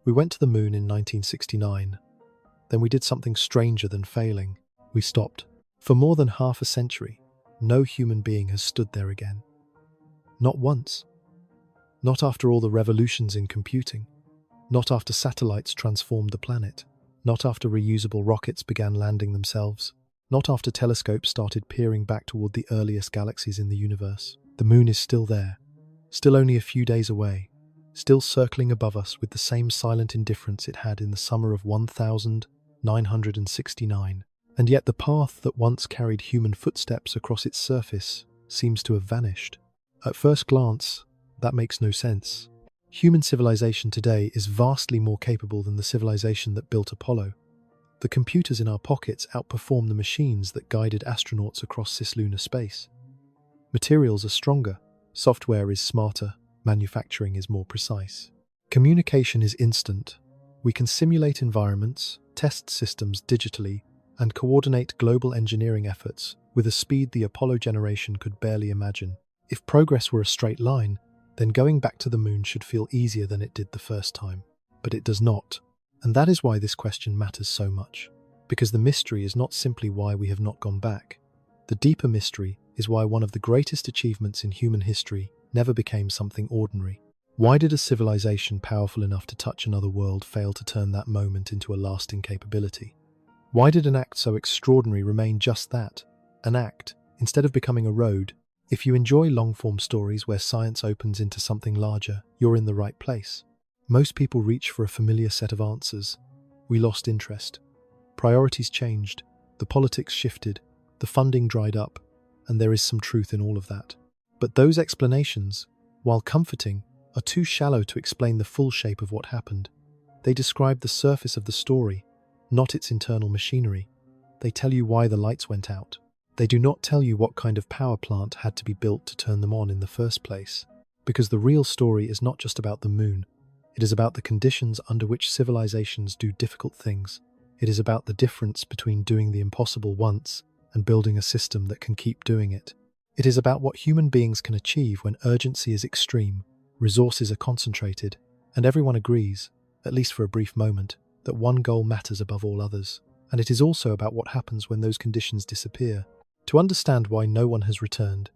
We went to the moon in 1969. Then we did something stranger than failing. We stopped. For more than half a century, no human being has stood there again. Not once. Not after all the revolutions in computing. Not after satellites transformed the planet. Not after reusable rockets began landing themselves. Not after telescopes started peering back toward the earliest galaxies in the universe. The moon is still there, still only a few days away, still circling above us with the same silent indifference it had in the summer of 1969. And yet the path that once carried human footsteps across its surface seems to have vanished. At first glance, that makes no sense. Human civilization today is vastly more capable than the civilization that built Apollo. The computers in our pockets outperform the machines that guided astronauts across cislunar space. Materials are stronger, software is smarter, manufacturing is more precise. Communication is instant. We can simulate environments, test systems digitally, and coordinate global engineering efforts with a speed the Apollo generation could barely imagine. If progress were a straight line, then going back to the moon should feel easier than it did the first time. But it does not. And that is why this question matters so much. Because the mystery is not simply why we have not gone back. The deeper mystery is why one of the greatest achievements in human history never became something ordinary. Why did a civilization powerful enough to touch another world fail to turn that moment into a lasting capability? Why did an act so extraordinary remain just that, an act, instead of becoming a road? If you enjoy long-form stories where science opens into something larger, you're in the right place. Most people reach for a familiar set of answers. We lost interest. Priorities changed. The politics shifted. The funding dried up. And there is some truth in all of that. But those explanations, while comforting, are too shallow to explain the full shape of what happened. They describe the surface of the story, not its internal machinery. They tell you why the lights went out. They do not tell you what kind of power plant had to be built to turn them on in the first place. Because the real story is not just about the moon. It is about the conditions under which civilizations do difficult things. It is about the difference between doing the impossible once and building a system that can keep doing it. It is about what human beings can achieve when urgency is extreme, resources are concentrated, and everyone agrees, at least for a brief moment, that one goal matters above all others. And it is also about what happens when those conditions disappear. To understand why no one has returned,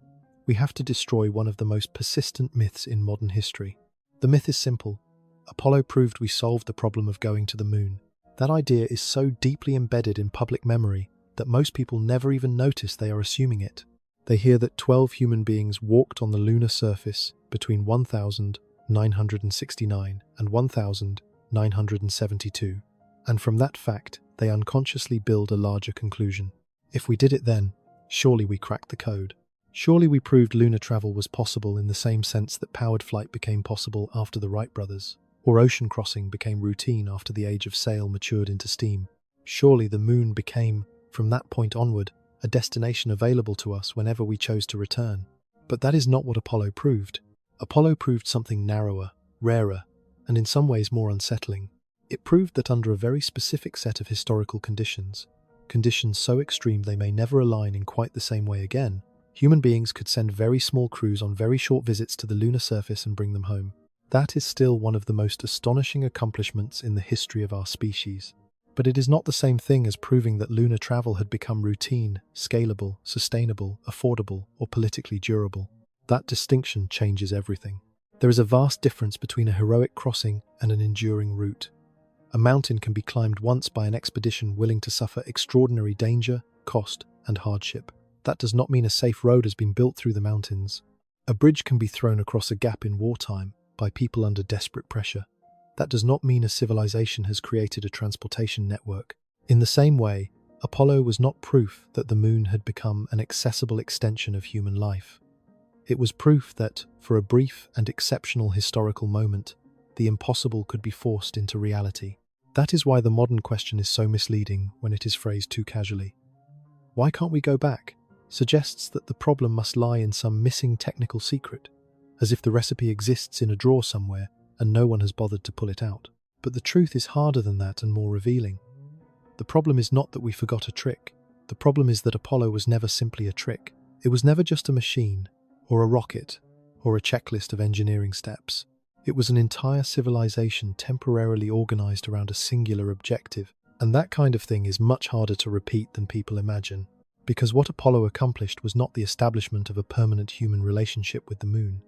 we have to destroy one of the most persistent myths in modern history. The myth is simple. Apollo proved we solved the problem of going to the moon. That idea is so deeply embedded in public memory that most people never even notice they are assuming it. They hear that 12 human beings walked on the lunar surface between 1969 and 1972, and from that fact, they unconsciously build a larger conclusion. If we did it then, surely we cracked the code. Surely we proved lunar travel was possible in the same sense that powered flight became possible after the Wright brothers, or ocean crossing became routine after the age of sail matured into steam. Surely the moon became, from that point onward, a destination available to us whenever we chose to return. But that is not what Apollo proved. Apollo proved something narrower, rarer, and in some ways more unsettling. It proved that under a very specific set of historical conditions so extreme they may never align in quite the same way again, human beings could send very small crews on very short visits to the lunar surface and bring them home. That is still one of the most astonishing accomplishments in the history of our species. But it is not the same thing as proving that lunar travel had become routine, scalable, sustainable, affordable, or politically durable. That distinction changes everything. There is a vast difference between a heroic crossing and an enduring route. A mountain can be climbed once by an expedition willing to suffer extraordinary danger, cost, and hardship. That does not mean a safe road has been built through the mountains. A bridge can be thrown across a gap in wartime by people under desperate pressure. That does not mean a civilization has created a transportation network. In the same way, Apollo was not proof that the moon had become an accessible extension of human life. It was proof that, for a brief and exceptional historical moment, the impossible could be forced into reality. That is why the modern question is so misleading when it is phrased too casually. Why can't we go back? Suggests that the problem must lie in some missing technical secret, as if the recipe exists in a drawer somewhere and no one has bothered to pull it out. But the truth is harder than that and more revealing. The problem is not that we forgot a trick. The problem is that Apollo was never simply a trick. It was never just a machine, or a rocket, or a checklist of engineering steps. It was an entire civilization temporarily organized around a singular objective. And that kind of thing is much harder to repeat than people imagine. Because what Apollo accomplished was not the establishment of a permanent human relationship with the moon.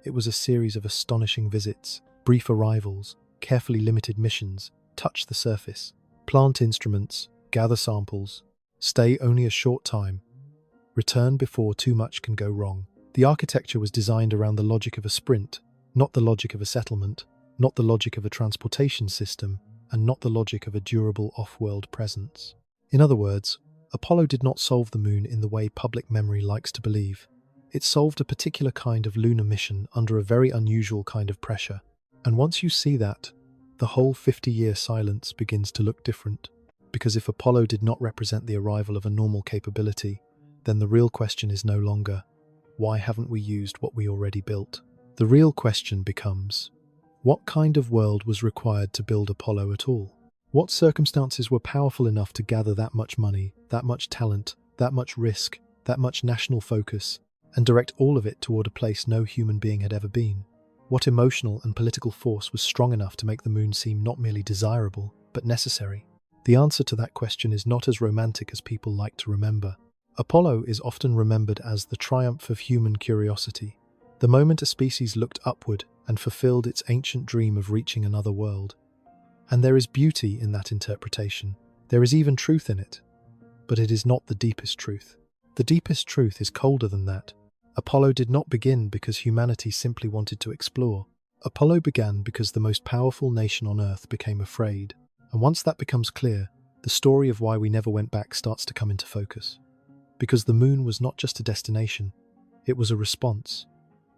It was a series of astonishing visits, brief arrivals, carefully limited missions, touch the surface, plant instruments, gather samples, stay only a short time, return before too much can go wrong. The architecture was designed around the logic of a sprint, not the logic of a settlement, not the logic of a transportation system, and not the logic of a durable off-world presence. In other words, Apollo did not solve the moon in the way public memory likes to believe. It solved a particular kind of lunar mission under a very unusual kind of pressure. And once you see that, the whole 50-year silence begins to look different. Because if Apollo did not represent the arrival of a normal capability, then the real question is no longer, why haven't we used what we already built? The real question becomes, what kind of world was required to build Apollo at all? What circumstances were powerful enough to gather that much money, that much talent, that much risk, that much national focus, and direct all of it toward a place no human being had ever been? What emotional and political force was strong enough to make the moon seem not merely desirable, but necessary? The answer to that question is not as romantic as people like to remember. Apollo is often remembered as the triumph of human curiosity, the moment a species looked upward and fulfilled its ancient dream of reaching another world. And there is beauty in that interpretation. There is even truth in it. But it is not the deepest truth. The deepest truth is colder than that. Apollo did not begin because humanity simply wanted to explore. Apollo began because the most powerful nation on Earth became afraid. And once that becomes clear, the story of why we never went back starts to come into focus. Because the moon was not just a destination, it was a response.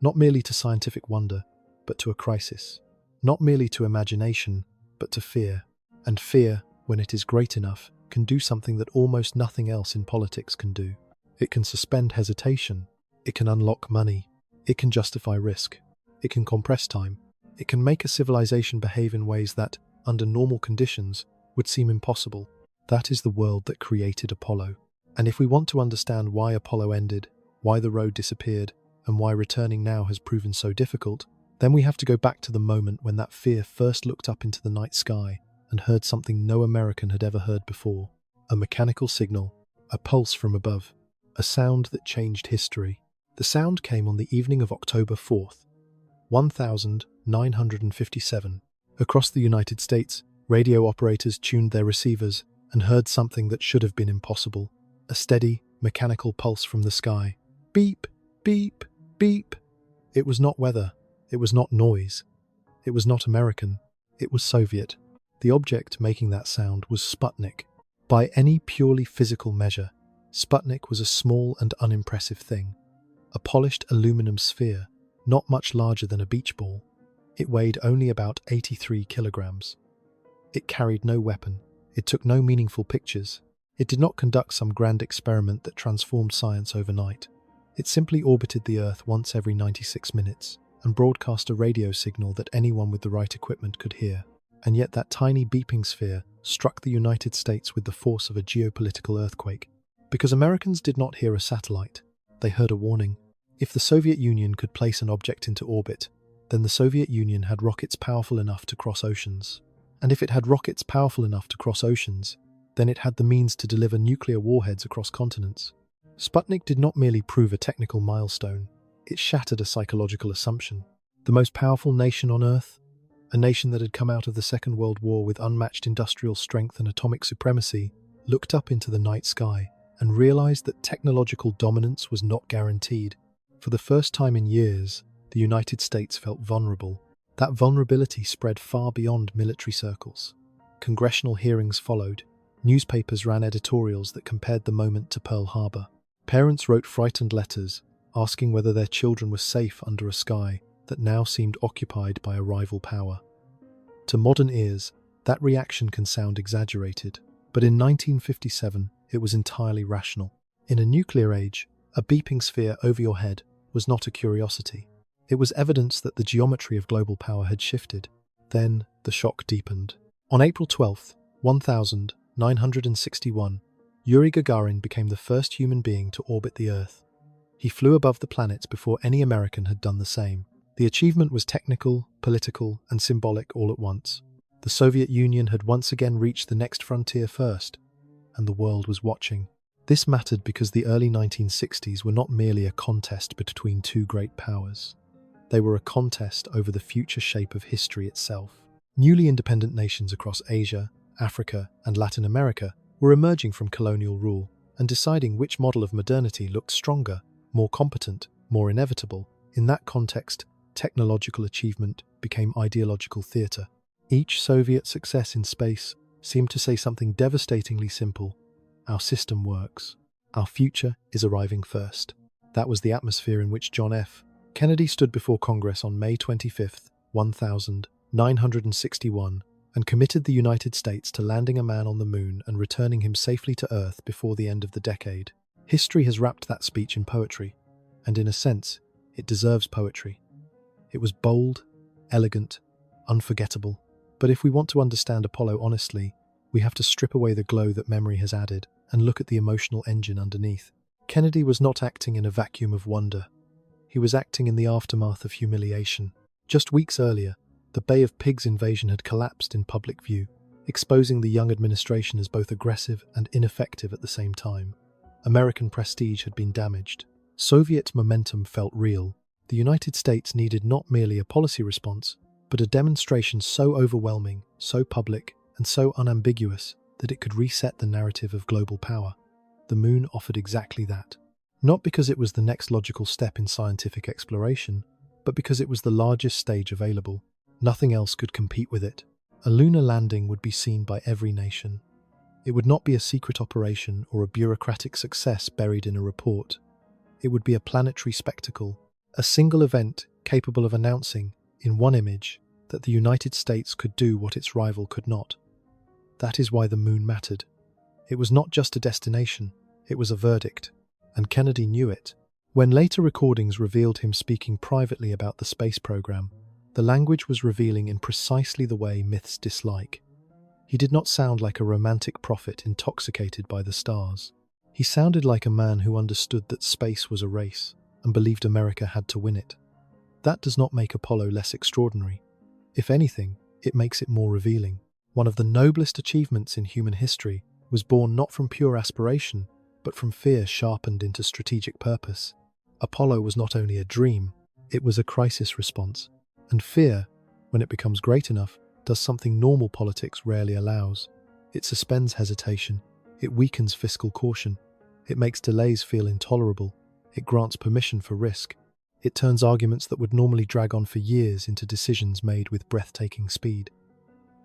Not merely to scientific wonder, but to a crisis. Not merely to imagination, but to fear. And fear, when it is great enough, can do something that almost nothing else in politics can do. It can suspend hesitation. It can unlock money. It can justify risk. It can compress time. It can make a civilization behave in ways that, under normal conditions, would seem impossible. That is the world that created Apollo. And if we want to understand why Apollo ended, why the road disappeared, and why returning now has proven so difficult, then we have to go back to the moment when that fear first looked up into the night sky and heard something no American had ever heard before. A mechanical signal, a pulse from above, a sound that changed history. The sound came on the evening of October 4th, 1957. Across the United States, radio operators tuned their receivers and heard something that should have been impossible. A steady, mechanical pulse from the sky. Beep, beep, beep. It was not weather. It was not noise. It was not American. It was Soviet. The object making that sound was Sputnik. By any purely physical measure, Sputnik was a small and unimpressive thing. A polished aluminum sphere, not much larger than a beach ball. It weighed only about 83 kilograms. It carried no weapon. It took no meaningful pictures. It did not conduct some grand experiment that transformed science overnight. It simply orbited the Earth once every 96 minutes and broadcast a radio signal that anyone with the right equipment could hear. And yet that tiny beeping sphere struck the United States with the force of a geopolitical earthquake. Because Americans did not hear a satellite, they heard a warning. If the Soviet Union could place an object into orbit, then the Soviet Union had rockets powerful enough to cross oceans. And if it had rockets powerful enough to cross oceans, then it had the means to deliver nuclear warheads across continents. Sputnik did not merely prove a technical milestone, it shattered a psychological assumption. The most powerful nation on Earth, a nation that had come out of the Second World War with unmatched industrial strength and atomic supremacy, looked up into the night sky and realized that technological dominance was not guaranteed. For the first time in years, the United States felt vulnerable. That vulnerability spread far beyond military circles. Congressional hearings followed. Newspapers ran editorials that compared the moment to Pearl Harbor. Parents wrote frightened letters, asking whether their children were safe under a sky that now seemed occupied by a rival power. To modern ears, that reaction can sound exaggerated, but in 1957 it was entirely rational. In a nuclear age, a beeping sphere over your head was not a curiosity. It was evidence that the geometry of global power had shifted. Then the shock deepened. On April 12th, 1961, Yuri Gagarin became the first human being to orbit the Earth. He flew above the planets before any American had done the same. The achievement was technical, political, and symbolic all at once. The Soviet Union had once again reached the next frontier first, and the world was watching. This mattered because the early 1960s were not merely a contest between two great powers. They were a contest over the future shape of history itself. Newly independent nations across Asia, Africa, and Latin America were emerging from colonial rule and deciding which model of modernity looked stronger, more competent, more inevitable. In that context, technological achievement became ideological theatre. Each Soviet success in space seemed to say something devastatingly simple: our system works. Our future is arriving first. That was the atmosphere in which John F. Kennedy stood before Congress on May 25, 1961, and committed the United States to landing a man on the moon and returning him safely to Earth before the end of the decade. History has wrapped that speech in poetry, and in a sense, it deserves poetry. It was bold, elegant, unforgettable. But if we want to understand Apollo honestly, we have to strip away the glow that memory has added and look at the emotional engine underneath. Kennedy was not acting in a vacuum of wonder. He was acting in the aftermath of humiliation. Just weeks earlier, the Bay of Pigs invasion had collapsed in public view, exposing the young administration as both aggressive and ineffective at the same time. American prestige had been damaged. Soviet momentum felt real. The United States needed not merely a policy response, but a demonstration so overwhelming, so public, and so unambiguous that it could reset the narrative of global power. The moon offered exactly that. Not because it was the next logical step in scientific exploration, but because it was the largest stage available. Nothing else could compete with it. A lunar landing would be seen by every nation. It would not be a secret operation or a bureaucratic success buried in a report. It would be a planetary spectacle, a single event capable of announcing, in one image, that the United States could do what its rival could not. That is why the moon mattered. It was not just a destination, it was a verdict, and Kennedy knew it. When later recordings revealed him speaking privately about the space program, the language was revealing in precisely the way myths dislike. He did not sound like a romantic prophet intoxicated by the stars. He sounded like a man who understood that space was a race and believed America had to win it. That does not make Apollo less extraordinary. If anything, it makes it more revealing. One of the noblest achievements in human history was born not from pure aspiration, but from fear sharpened into strategic purpose. Apollo was not only a dream, it was a crisis response. And fear, when it becomes great enough, does something normal politics rarely allows. It suspends hesitation. It weakens fiscal caution. It makes delays feel intolerable. It grants permission for risk. It turns arguments that would normally drag on for years into decisions made with breathtaking speed.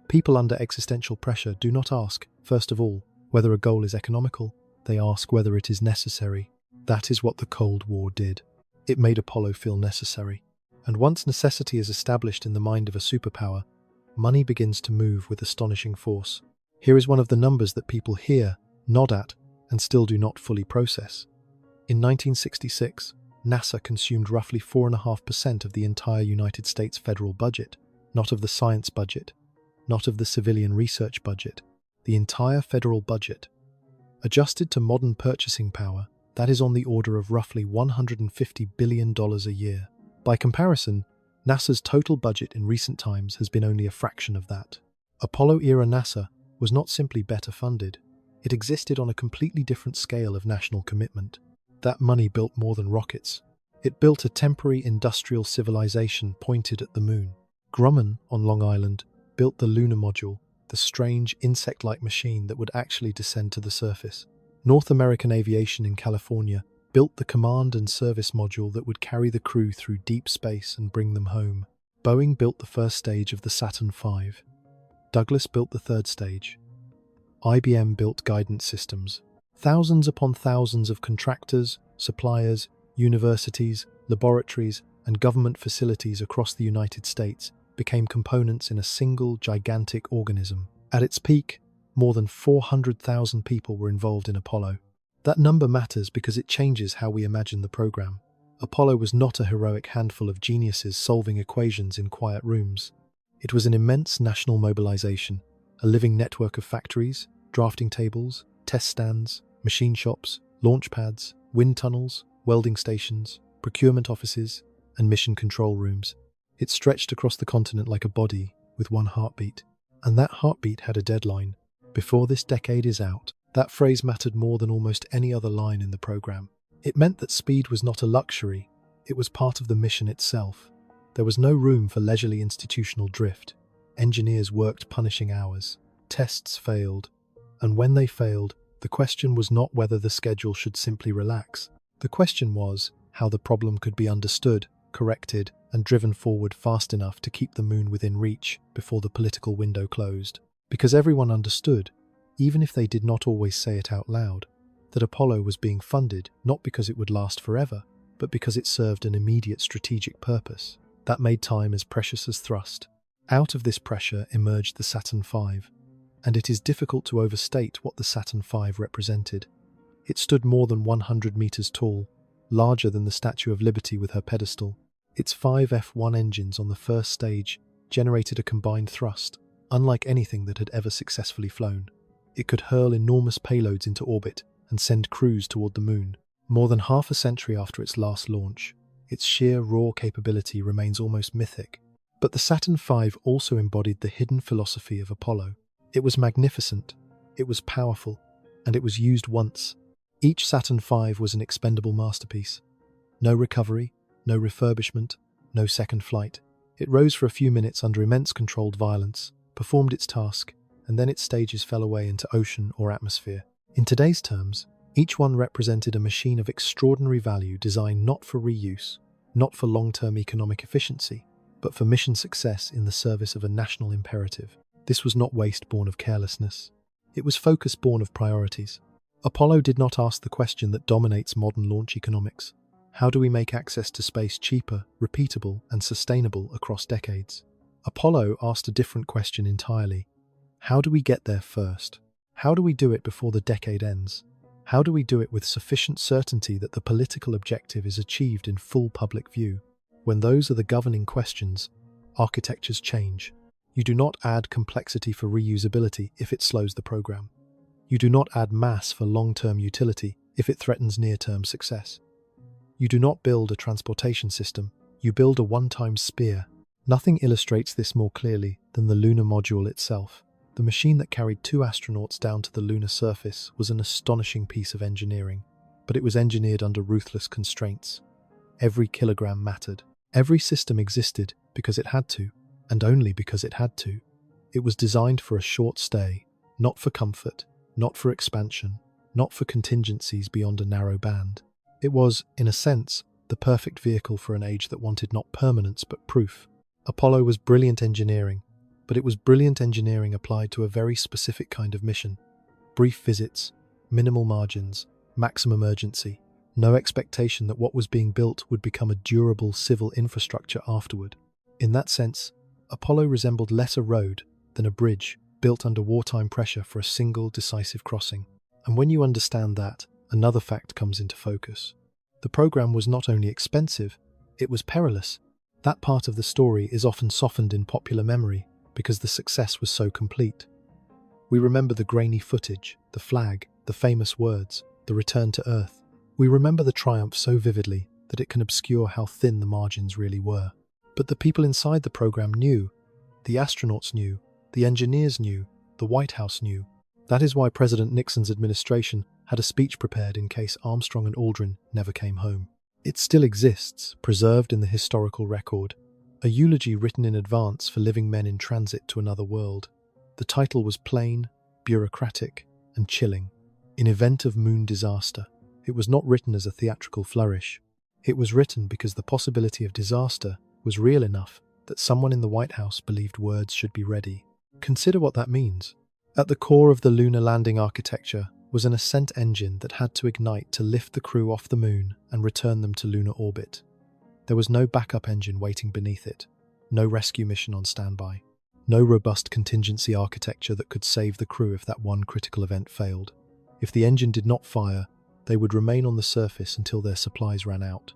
People under existential pressure do not ask, first of all, whether a goal is economical. They ask whether it is necessary. That is what the Cold War did. It made Apollo feel necessary. And once necessity is established in the mind of a superpower, money begins to move with astonishing force. Here is one of the numbers that people hear, nod at, and still do not fully process. In 1966, NASA consumed roughly 4.5% of the entire United States federal budget, not of the science budget, not of the civilian research budget, the entire federal budget. Adjusted to modern purchasing power, that is on the order of roughly $150 billion a year. By comparison, NASA's total budget in recent times has been only a fraction of that. Apollo-era NASA was not simply better funded. It existed on a completely different scale of national commitment. That money built more than rockets. It built a temporary industrial civilization pointed at the moon. Grumman, on Long Island, built the lunar module, the strange insect-like machine that would actually descend to the surface. North American Aviation in California built the command and service module that would carry the crew through deep space and bring them home. Boeing built the first stage of the Saturn V. Douglas built the third stage. IBM built guidance systems. Thousands upon thousands of contractors, suppliers, universities, laboratories, and government facilities across the United States became components in a single gigantic organism. At its peak, more than 400,000 people were involved in Apollo. That number matters because it changes how we imagine the program. Apollo was not a heroic handful of geniuses solving equations in quiet rooms. It was an immense national mobilization, a living network of factories, drafting tables, test stands, machine shops, launch pads, wind tunnels, welding stations, procurement offices, and mission control rooms. It stretched across the continent like a body, with one heartbeat. And that heartbeat had a deadline. Before this decade is out. That phrase mattered more than almost any other line in the program. It meant that speed was not a luxury, it was part of the mission itself. There was no room for leisurely institutional drift. Engineers worked punishing hours. Tests failed. And when they failed, the question was not whether the schedule should simply relax. The question was how the problem could be understood, corrected, and driven forward fast enough to keep the moon within reach before the political window closed. Because everyone understood, even if they did not always say it out loud, that Apollo was being funded not because it would last forever, but because it served an immediate strategic purpose. That made time as precious as thrust. Out of this pressure emerged the Saturn V, and it is difficult to overstate what the Saturn V represented. It stood more than 100 meters tall, larger than the Statue of Liberty with her pedestal. Its 5 F1 engines on the first stage generated a combined thrust, unlike anything that had ever successfully flown. It could hurl enormous payloads into orbit and send crews toward the moon. More than half a century after its last launch, its sheer raw capability remains almost mythic. But the Saturn V also embodied the hidden philosophy of Apollo. It was magnificent, it was powerful, and it was used once. Each Saturn V was an expendable masterpiece. No recovery, no refurbishment, no second flight. It rose for a few minutes under immense controlled violence, performed its task, and then its stages fell away into ocean or atmosphere. In today's terms, each one represented a machine of extraordinary value designed not for reuse, not for long-term economic efficiency, but for mission success in the service of a national imperative. This was not waste born of carelessness. It was focus born of priorities. Apollo did not ask the question that dominates modern launch economics. How do we make access to space cheaper, repeatable, and sustainable across decades? Apollo asked a different question entirely. How do we get there first? How do we do it before the decade ends? How do we do it with sufficient certainty that the political objective is achieved in full public view? When those are the governing questions, architectures change. You do not add complexity for reusability if it slows the program. You do not add mass for long-term utility if it threatens near-term success. You do not build a transportation system, you build a one-time spear. Nothing illustrates this more clearly than the lunar module itself. The machine that carried 2 astronauts down to the lunar surface was an astonishing piece of engineering, but it was engineered under ruthless constraints. Every kilogram mattered. Every system existed because it had to, and only because it had to. It was designed for a short stay, not for comfort, not for expansion, not for contingencies beyond a narrow band. It was, in a sense, the perfect vehicle for an age that wanted not permanence but proof. Apollo was brilliant engineering, but it was brilliant engineering applied to a very specific kind of mission. Brief visits, minimal margins, maximum urgency, no expectation that what was being built would become a durable civil infrastructure afterward. In that sense, Apollo resembled less a road than a bridge built under wartime pressure for a single decisive crossing. And when you understand that, another fact comes into focus. The program was not only expensive, it was perilous. That part of the story is often softened in popular memory because the success was so complete. We remember the grainy footage, the flag, the famous words, the return to Earth. We remember the triumph so vividly that it can obscure how thin the margins really were. But the people inside the program knew. The astronauts knew. The engineers knew. The White House knew. That is why President Nixon's administration had a speech prepared in case Armstrong and Aldrin never came home. It still exists, preserved in the historical record, a eulogy written in advance for living men in transit to another world. The title was plain, bureaucratic, and chilling. In event of moon disaster. It was not written as a theatrical flourish. It was written because the possibility of disaster was real enough that someone in the White House believed words should be ready. Consider what that means. At the core of the lunar landing architecture was an ascent engine that had to ignite to lift the crew off the moon and return them to lunar orbit. There was no backup engine waiting beneath it, no rescue mission on standby, no robust contingency architecture that could save the crew if that one critical event failed. If the engine did not fire, they would remain on the surface until their supplies ran out.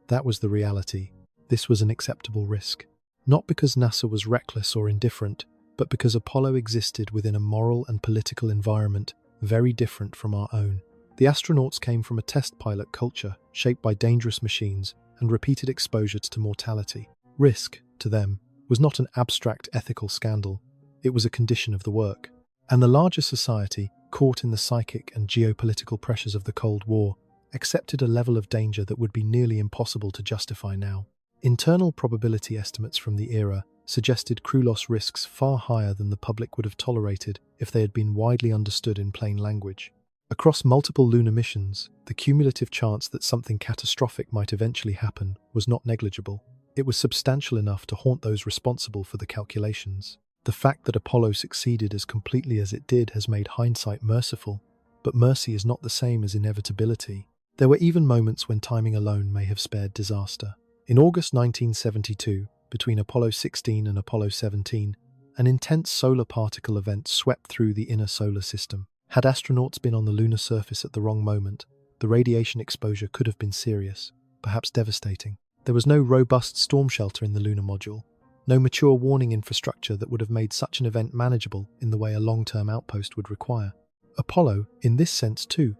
That was the reality. This was an acceptable risk. Not because NASA was reckless or indifferent, but because Apollo existed within a moral and political environment very different from our own. The astronauts came from a test pilot culture shaped by dangerous machines, and repeated exposure to mortality. Risk, to them, was not an abstract ethical scandal, it was a condition of the work. And the larger society, caught in the psychic and geopolitical pressures of the Cold War, accepted a level of danger that would be nearly impossible to justify now. Internal probability estimates from the era suggested crew loss risks far higher than the public would have tolerated if they had been widely understood in plain language. Across multiple lunar missions, the cumulative chance that something catastrophic might eventually happen was not negligible. It was substantial enough to haunt those responsible for the calculations. The fact that Apollo succeeded as completely as it did has made hindsight merciful, but mercy is not the same as inevitability. There were even moments when timing alone may have spared disaster. In August 1972, between Apollo 16 and Apollo 17, an intense solar particle event swept through the inner solar system. Had astronauts been on the lunar surface at the wrong moment, the radiation exposure could have been serious, perhaps devastating. There was no robust storm shelter in the lunar module, no mature warning infrastructure that would have made such an event manageable in the way a long-term outpost would require. Apollo, in this sense too,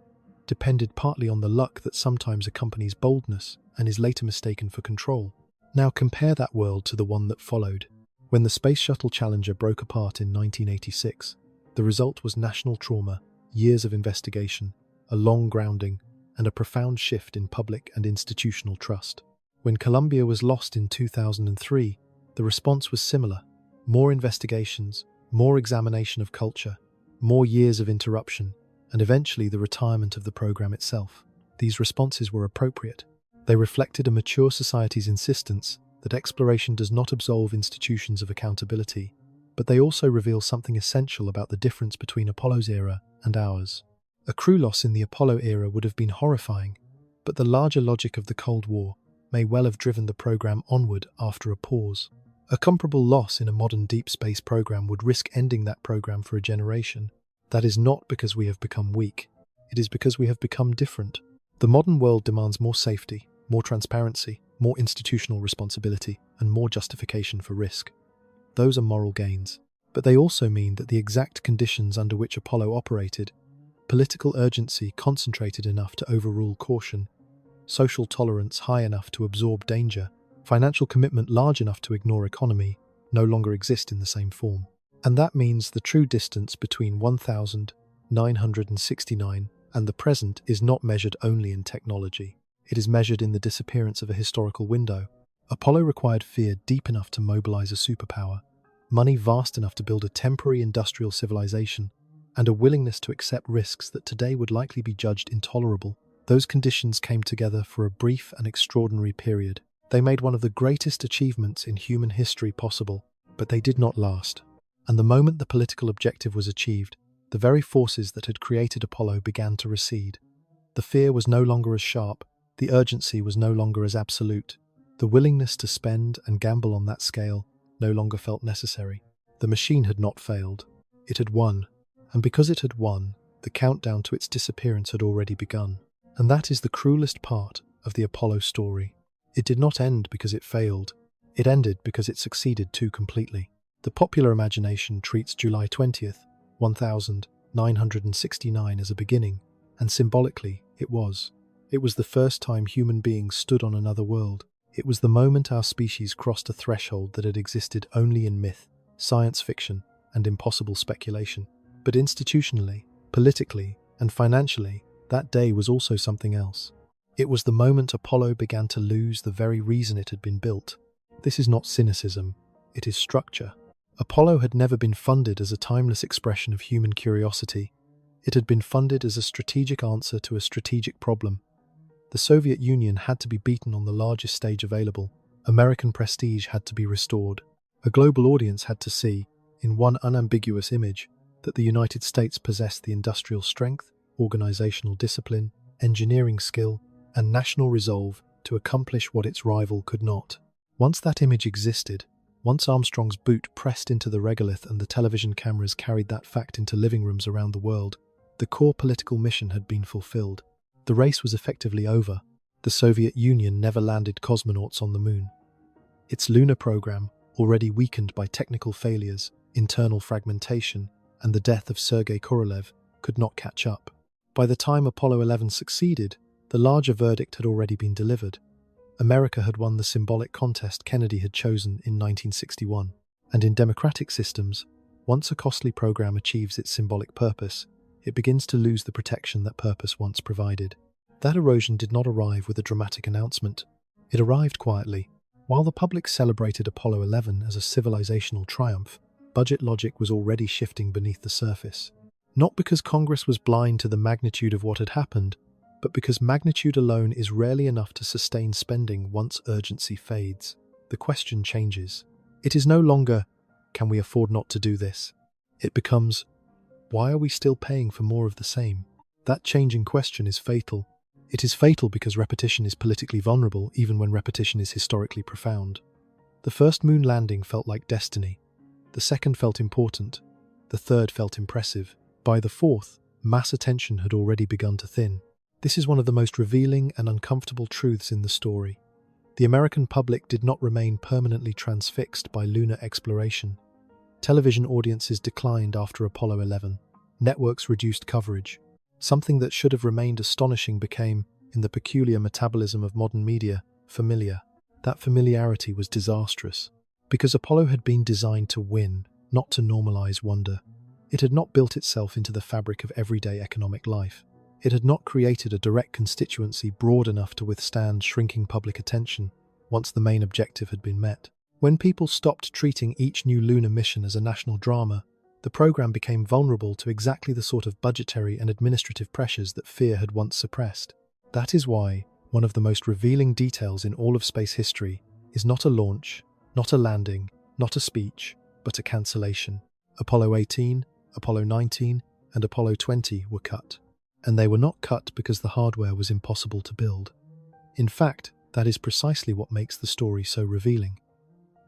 depended partly on the luck that sometimes accompanies boldness and is later mistaken for control. Now compare that world to the one that followed. When the Space Shuttle Challenger broke apart in 1986, the result was national trauma, years of investigation, a long grounding, and a profound shift in public and institutional trust. When Columbia was lost in 2003, the response was similar. More investigations, more examination of culture, more years of interruption, and eventually the retirement of the program itself. These responses were appropriate. They reflected a mature society's insistence that exploration does not absolve institutions of accountability, but they also reveal something essential about the difference between Apollo's era and ours. A crew loss in the Apollo era would have been horrifying, but the larger logic of the Cold War may well have driven the program onward after a pause. A comparable loss in a modern deep space program would risk ending that program for a generation. That is not because we have become weak. It is because we have become different. The modern world demands more safety, more transparency, more institutional responsibility, and more justification for risk. Those are moral gains, but they also mean that the exact conditions under which Apollo operated, political urgency concentrated enough to overrule caution, social tolerance high enough to absorb danger, financial commitment large enough to ignore economy, no longer exist in the same form. And that means the true distance between 1969 and the present is not measured only in technology. It is measured in the disappearance of a historical window. Apollo required fear deep enough to mobilize a superpower, money vast enough to build a temporary industrial civilization, and a willingness to accept risks that today would likely be judged intolerable. Those conditions came together for a brief and extraordinary period. They made one of the greatest achievements in human history possible, but they did not last. And the moment the political objective was achieved, the very forces that had created Apollo began to recede. The fear was no longer as sharp, the urgency was no longer as absolute. The willingness to spend and gamble on that scale no longer felt necessary. The machine had not failed. It had won. And because it had won, the countdown to its disappearance had already begun. And that is the cruelest part of the Apollo story. It did not end because it failed. It ended because it succeeded too completely. The popular imagination treats July 20th, 1969 as a beginning, and symbolically it was. It was the first time human beings stood on another world. It was the moment our species crossed a threshold that had existed only in myth, science fiction, and impossible speculation. But institutionally, politically, and financially, that day was also something else. It was the moment Apollo began to lose the very reason it had been built. This is not cynicism, it is structure. Apollo had never been funded as a timeless expression of human curiosity. It had been funded as a strategic answer to a strategic problem. The Soviet Union had to be beaten on the largest stage available. American prestige had to be restored. A global audience had to see, in one unambiguous image, that the United States possessed the industrial strength, organizational discipline, engineering skill, and national resolve to accomplish what its rival could not. Once that image existed, once Armstrong's boot pressed into the regolith and the television cameras carried that fact into living rooms around the world, the core political mission had been fulfilled. The race was effectively over. The Soviet Union never landed cosmonauts on the moon. Its lunar program, already weakened by technical failures, internal fragmentation, and the death of Sergei Korolev, could not catch up. By the time Apollo 11 succeeded, the larger verdict had already been delivered. America had won the symbolic contest Kennedy had chosen in 1961. And in democratic systems, once a costly program achieves its symbolic purpose, it begins to lose the protection that purpose once provided. That erosion did not arrive with a dramatic announcement. It arrived quietly. While the public celebrated Apollo 11 as a civilizational triumph, budget logic was already shifting beneath the surface. Not because Congress was blind to the magnitude of what had happened, but because magnitude alone is rarely enough to sustain spending once urgency fades. The question changes. It is no longer, can we afford not to do this? It becomes, why are we still paying for more of the same? That changing question is fatal. It is fatal because repetition is politically vulnerable even when repetition is historically profound. The first moon landing felt like destiny. The second felt important. The third felt impressive. By the fourth, mass attention had already begun to thin. This is one of the most revealing and uncomfortable truths in the story. The American public did not remain permanently transfixed by lunar exploration. Television audiences declined after Apollo 11. Networks reduced coverage. Something that should have remained astonishing became, in the peculiar metabolism of modern media, familiar. That familiarity was disastrous, because Apollo had been designed to win, not to normalize wonder. It had not built itself into the fabric of everyday economic life. It had not created a direct constituency broad enough to withstand shrinking public attention once the main objective had been met. When people stopped treating each new lunar mission as a national drama, the program became vulnerable to exactly the sort of budgetary and administrative pressures that fear had once suppressed. That is why one of the most revealing details in all of space history is not a launch, not a landing, not a speech, but a cancellation. Apollo 18, Apollo 19, and Apollo 20 were cut. And they were not cut because the hardware was impossible to build. In fact, that is precisely what makes the story so revealing.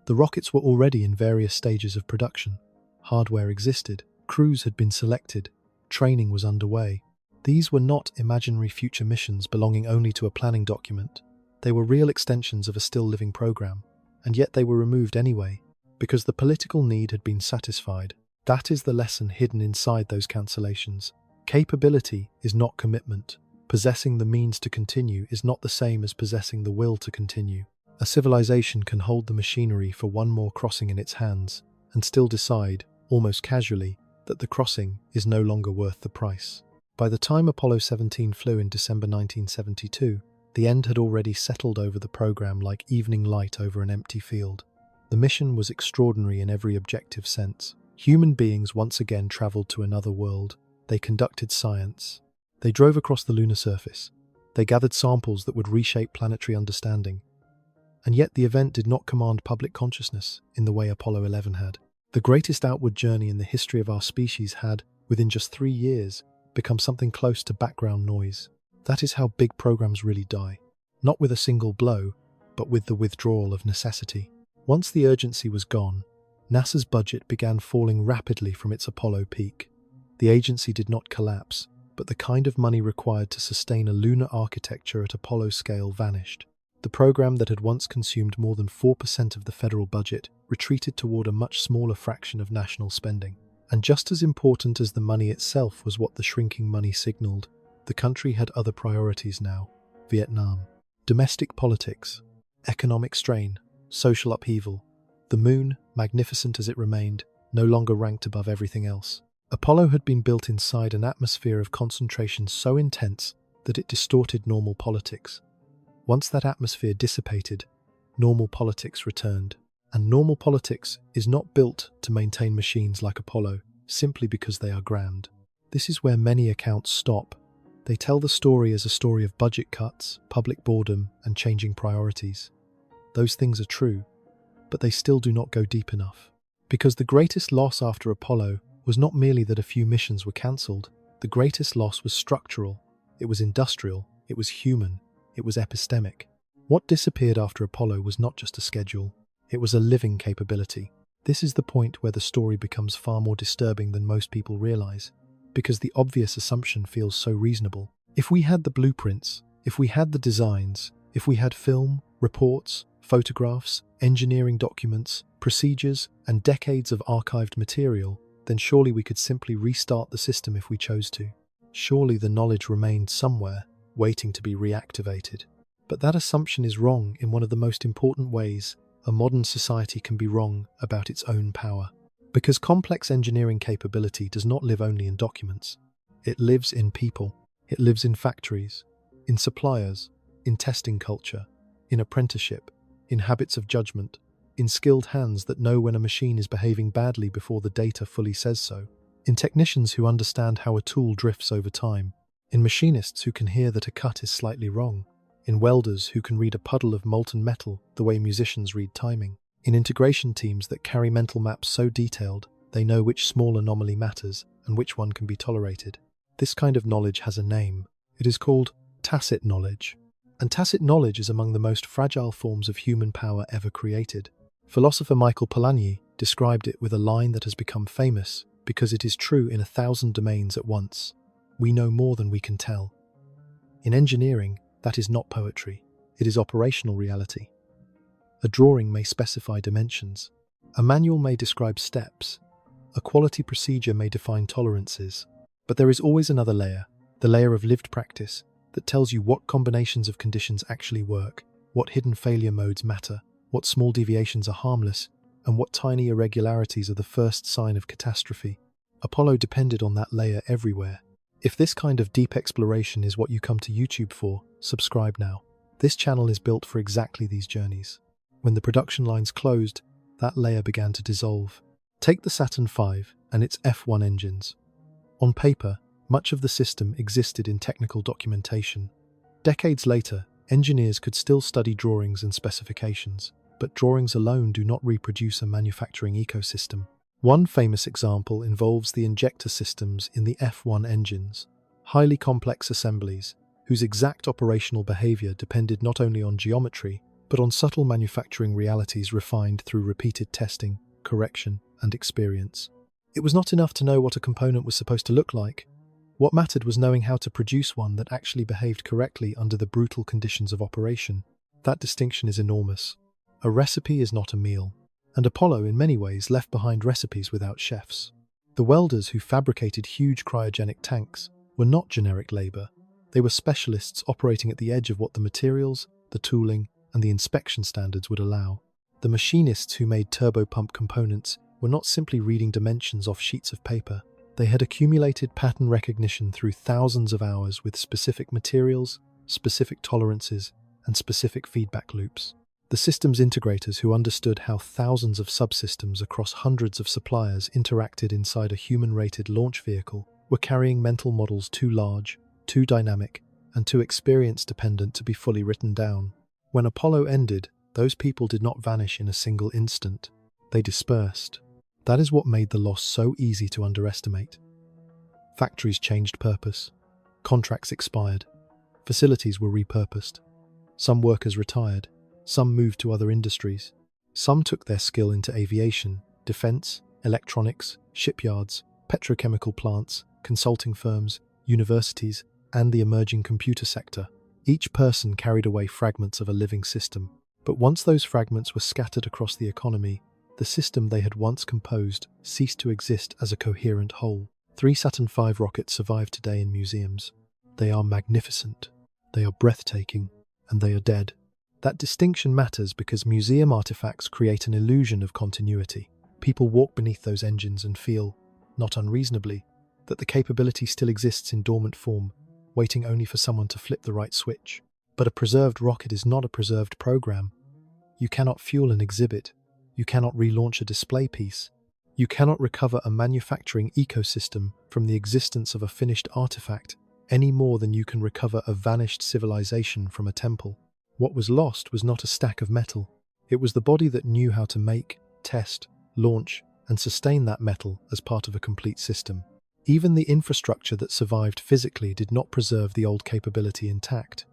The rockets were already in various stages of production. Hardware existed, crews had been selected, training was underway. These were not imaginary future missions belonging only to a planning document. They were real extensions of a still-living program, and yet they were removed anyway, because the political need had been satisfied. That is the lesson hidden inside those cancellations. Capability is not commitment. Possessing the means to continue is not the same as possessing the will to continue. A civilization can hold the machinery for one more crossing in its hands, and still decide, almost casually, that the crossing is no longer worth the price. By the time Apollo 17 flew in December 1972, the end had already settled over the program like evening light over an empty field. The mission was extraordinary in every objective sense. Human beings once again traveled to another world. They conducted science. They drove across the lunar surface. They gathered samples that would reshape planetary understanding. And yet the event did not command public consciousness in the way Apollo 11 had. The greatest outward journey in the history of our species had, within just 3 years, become something close to background noise. That is how big programs really die. Not with a single blow, but with the withdrawal of necessity. Once the urgency was gone, NASA's budget began falling rapidly from its Apollo peak. The agency did not collapse, but the kind of money required to sustain a lunar architecture at Apollo scale vanished. The program that had once consumed more than 4% of the federal budget retreated toward a much smaller fraction of national spending. And just as important as the money itself was what the shrinking money signaled, the country had other priorities now. Vietnam, domestic politics, economic strain, social upheaval. The moon, magnificent as it remained, no longer ranked above everything else. Apollo had been built inside an atmosphere of concentration so intense that it distorted normal politics. Once that atmosphere dissipated, normal politics returned. And normal politics is not built to maintain machines like Apollo simply because they are grand. This is where many accounts stop. They tell the story as a story of budget cuts, public boredom, and changing priorities. Those things are true, but they still do not go deep enough. Because the greatest loss after Apollo was not merely that a few missions were cancelled. The greatest loss was structural. It was industrial. It was human. It was epistemic. What disappeared after Apollo was not just a schedule. It was a living capability. This is the point where the story becomes far more disturbing than most people realize, because the obvious assumption feels so reasonable. If we had the blueprints, if we had the designs, if we had film, reports, photographs, engineering documents, procedures, and decades of archived material, then surely we could simply restart the system if we chose to. Surely the knowledge remained somewhere, waiting to be reactivated. But that assumption is wrong in one of the most important ways a modern society can be wrong about its own power. Because complex engineering capability does not live only in documents. It lives in people. It lives in factories, in suppliers, in testing culture, in apprenticeship, in habits of judgment, in skilled hands that know when a machine is behaving badly before the data fully says so, in technicians who understand how a tool drifts over time, in machinists who can hear that a cut is slightly wrong, in welders who can read a puddle of molten metal the way musicians read timing, in integration teams that carry mental maps so detailed they know which small anomaly matters and which one can be tolerated. This kind of knowledge has a name. It is called tacit knowledge. And tacit knowledge is among the most fragile forms of human power ever created. Philosopher Michael Polanyi described it with a line that has become famous because it is true in 1,000 domains at once. We know more than we can tell. In engineering, that is not poetry. It is operational reality. A drawing may specify dimensions. A manual may describe steps. A quality procedure may define tolerances. But there is always another layer, the layer of lived practice, that tells you what combinations of conditions actually work, what hidden failure modes matter, what small deviations are harmless, and what tiny irregularities are the first sign of catastrophe. Apollo depended on that layer everywhere. If this kind of deep exploration is what you come to YouTube for, subscribe now. This channel is built for exactly these journeys. When the production lines closed, that layer began to dissolve. Take the Saturn V and its F1 engines. On paper, much of the system existed in technical documentation. Decades later, engineers could still study drawings and specifications, but drawings alone do not reproduce a manufacturing ecosystem. One famous example involves the injector systems in the F1 engines, highly complex assemblies whose exact operational behavior depended not only on geometry, but on subtle manufacturing realities refined through repeated testing, correction, and experience. It was not enough to know what a component was supposed to look like. What mattered was knowing how to produce one that actually behaved correctly under the brutal conditions of operation. That distinction is enormous. A recipe is not a meal, and Apollo in many ways left behind recipes without chefs. The welders who fabricated huge cryogenic tanks were not generic labor. They were specialists operating at the edge of what the materials, the tooling, and the inspection standards would allow. The machinists who made turbopump components were not simply reading dimensions off sheets of paper. They had accumulated pattern recognition through thousands of hours with specific materials, specific tolerances, and specific feedback loops. The systems integrators who understood how thousands of subsystems across hundreds of suppliers interacted inside a human-rated launch vehicle were carrying mental models too large, too dynamic, and too experience-dependent to be fully written down. When Apollo ended, those people did not vanish in a single instant. They dispersed. That is what made the loss so easy to underestimate. Factories changed purpose. Contracts expired. Facilities were repurposed. Some workers retired. Some moved to other industries. Some took their skill into aviation, defense, electronics, shipyards, petrochemical plants, consulting firms, universities, and the emerging computer sector. Each person carried away fragments of a living system. But once those fragments were scattered across the economy, the system they had once composed ceased to exist as a coherent whole. 3 Saturn V rockets survive today in museums. They are magnificent, they are breathtaking, and they are dead. That distinction matters because museum artifacts create an illusion of continuity. People walk beneath those engines and feel, not unreasonably, that the capability still exists in dormant form, waiting only for someone to flip the right switch. But a preserved rocket is not a preserved program. You cannot fuel an exhibit. You cannot relaunch a display piece. You cannot recover a manufacturing ecosystem from the existence of a finished artifact any more than you can recover a vanished civilization from a temple. What was lost was not a stack of metal. It was the body that knew how to make, test, launch, and sustain that metal as part of a complete system. Even the infrastructure that survived physically did not preserve the old capability intact.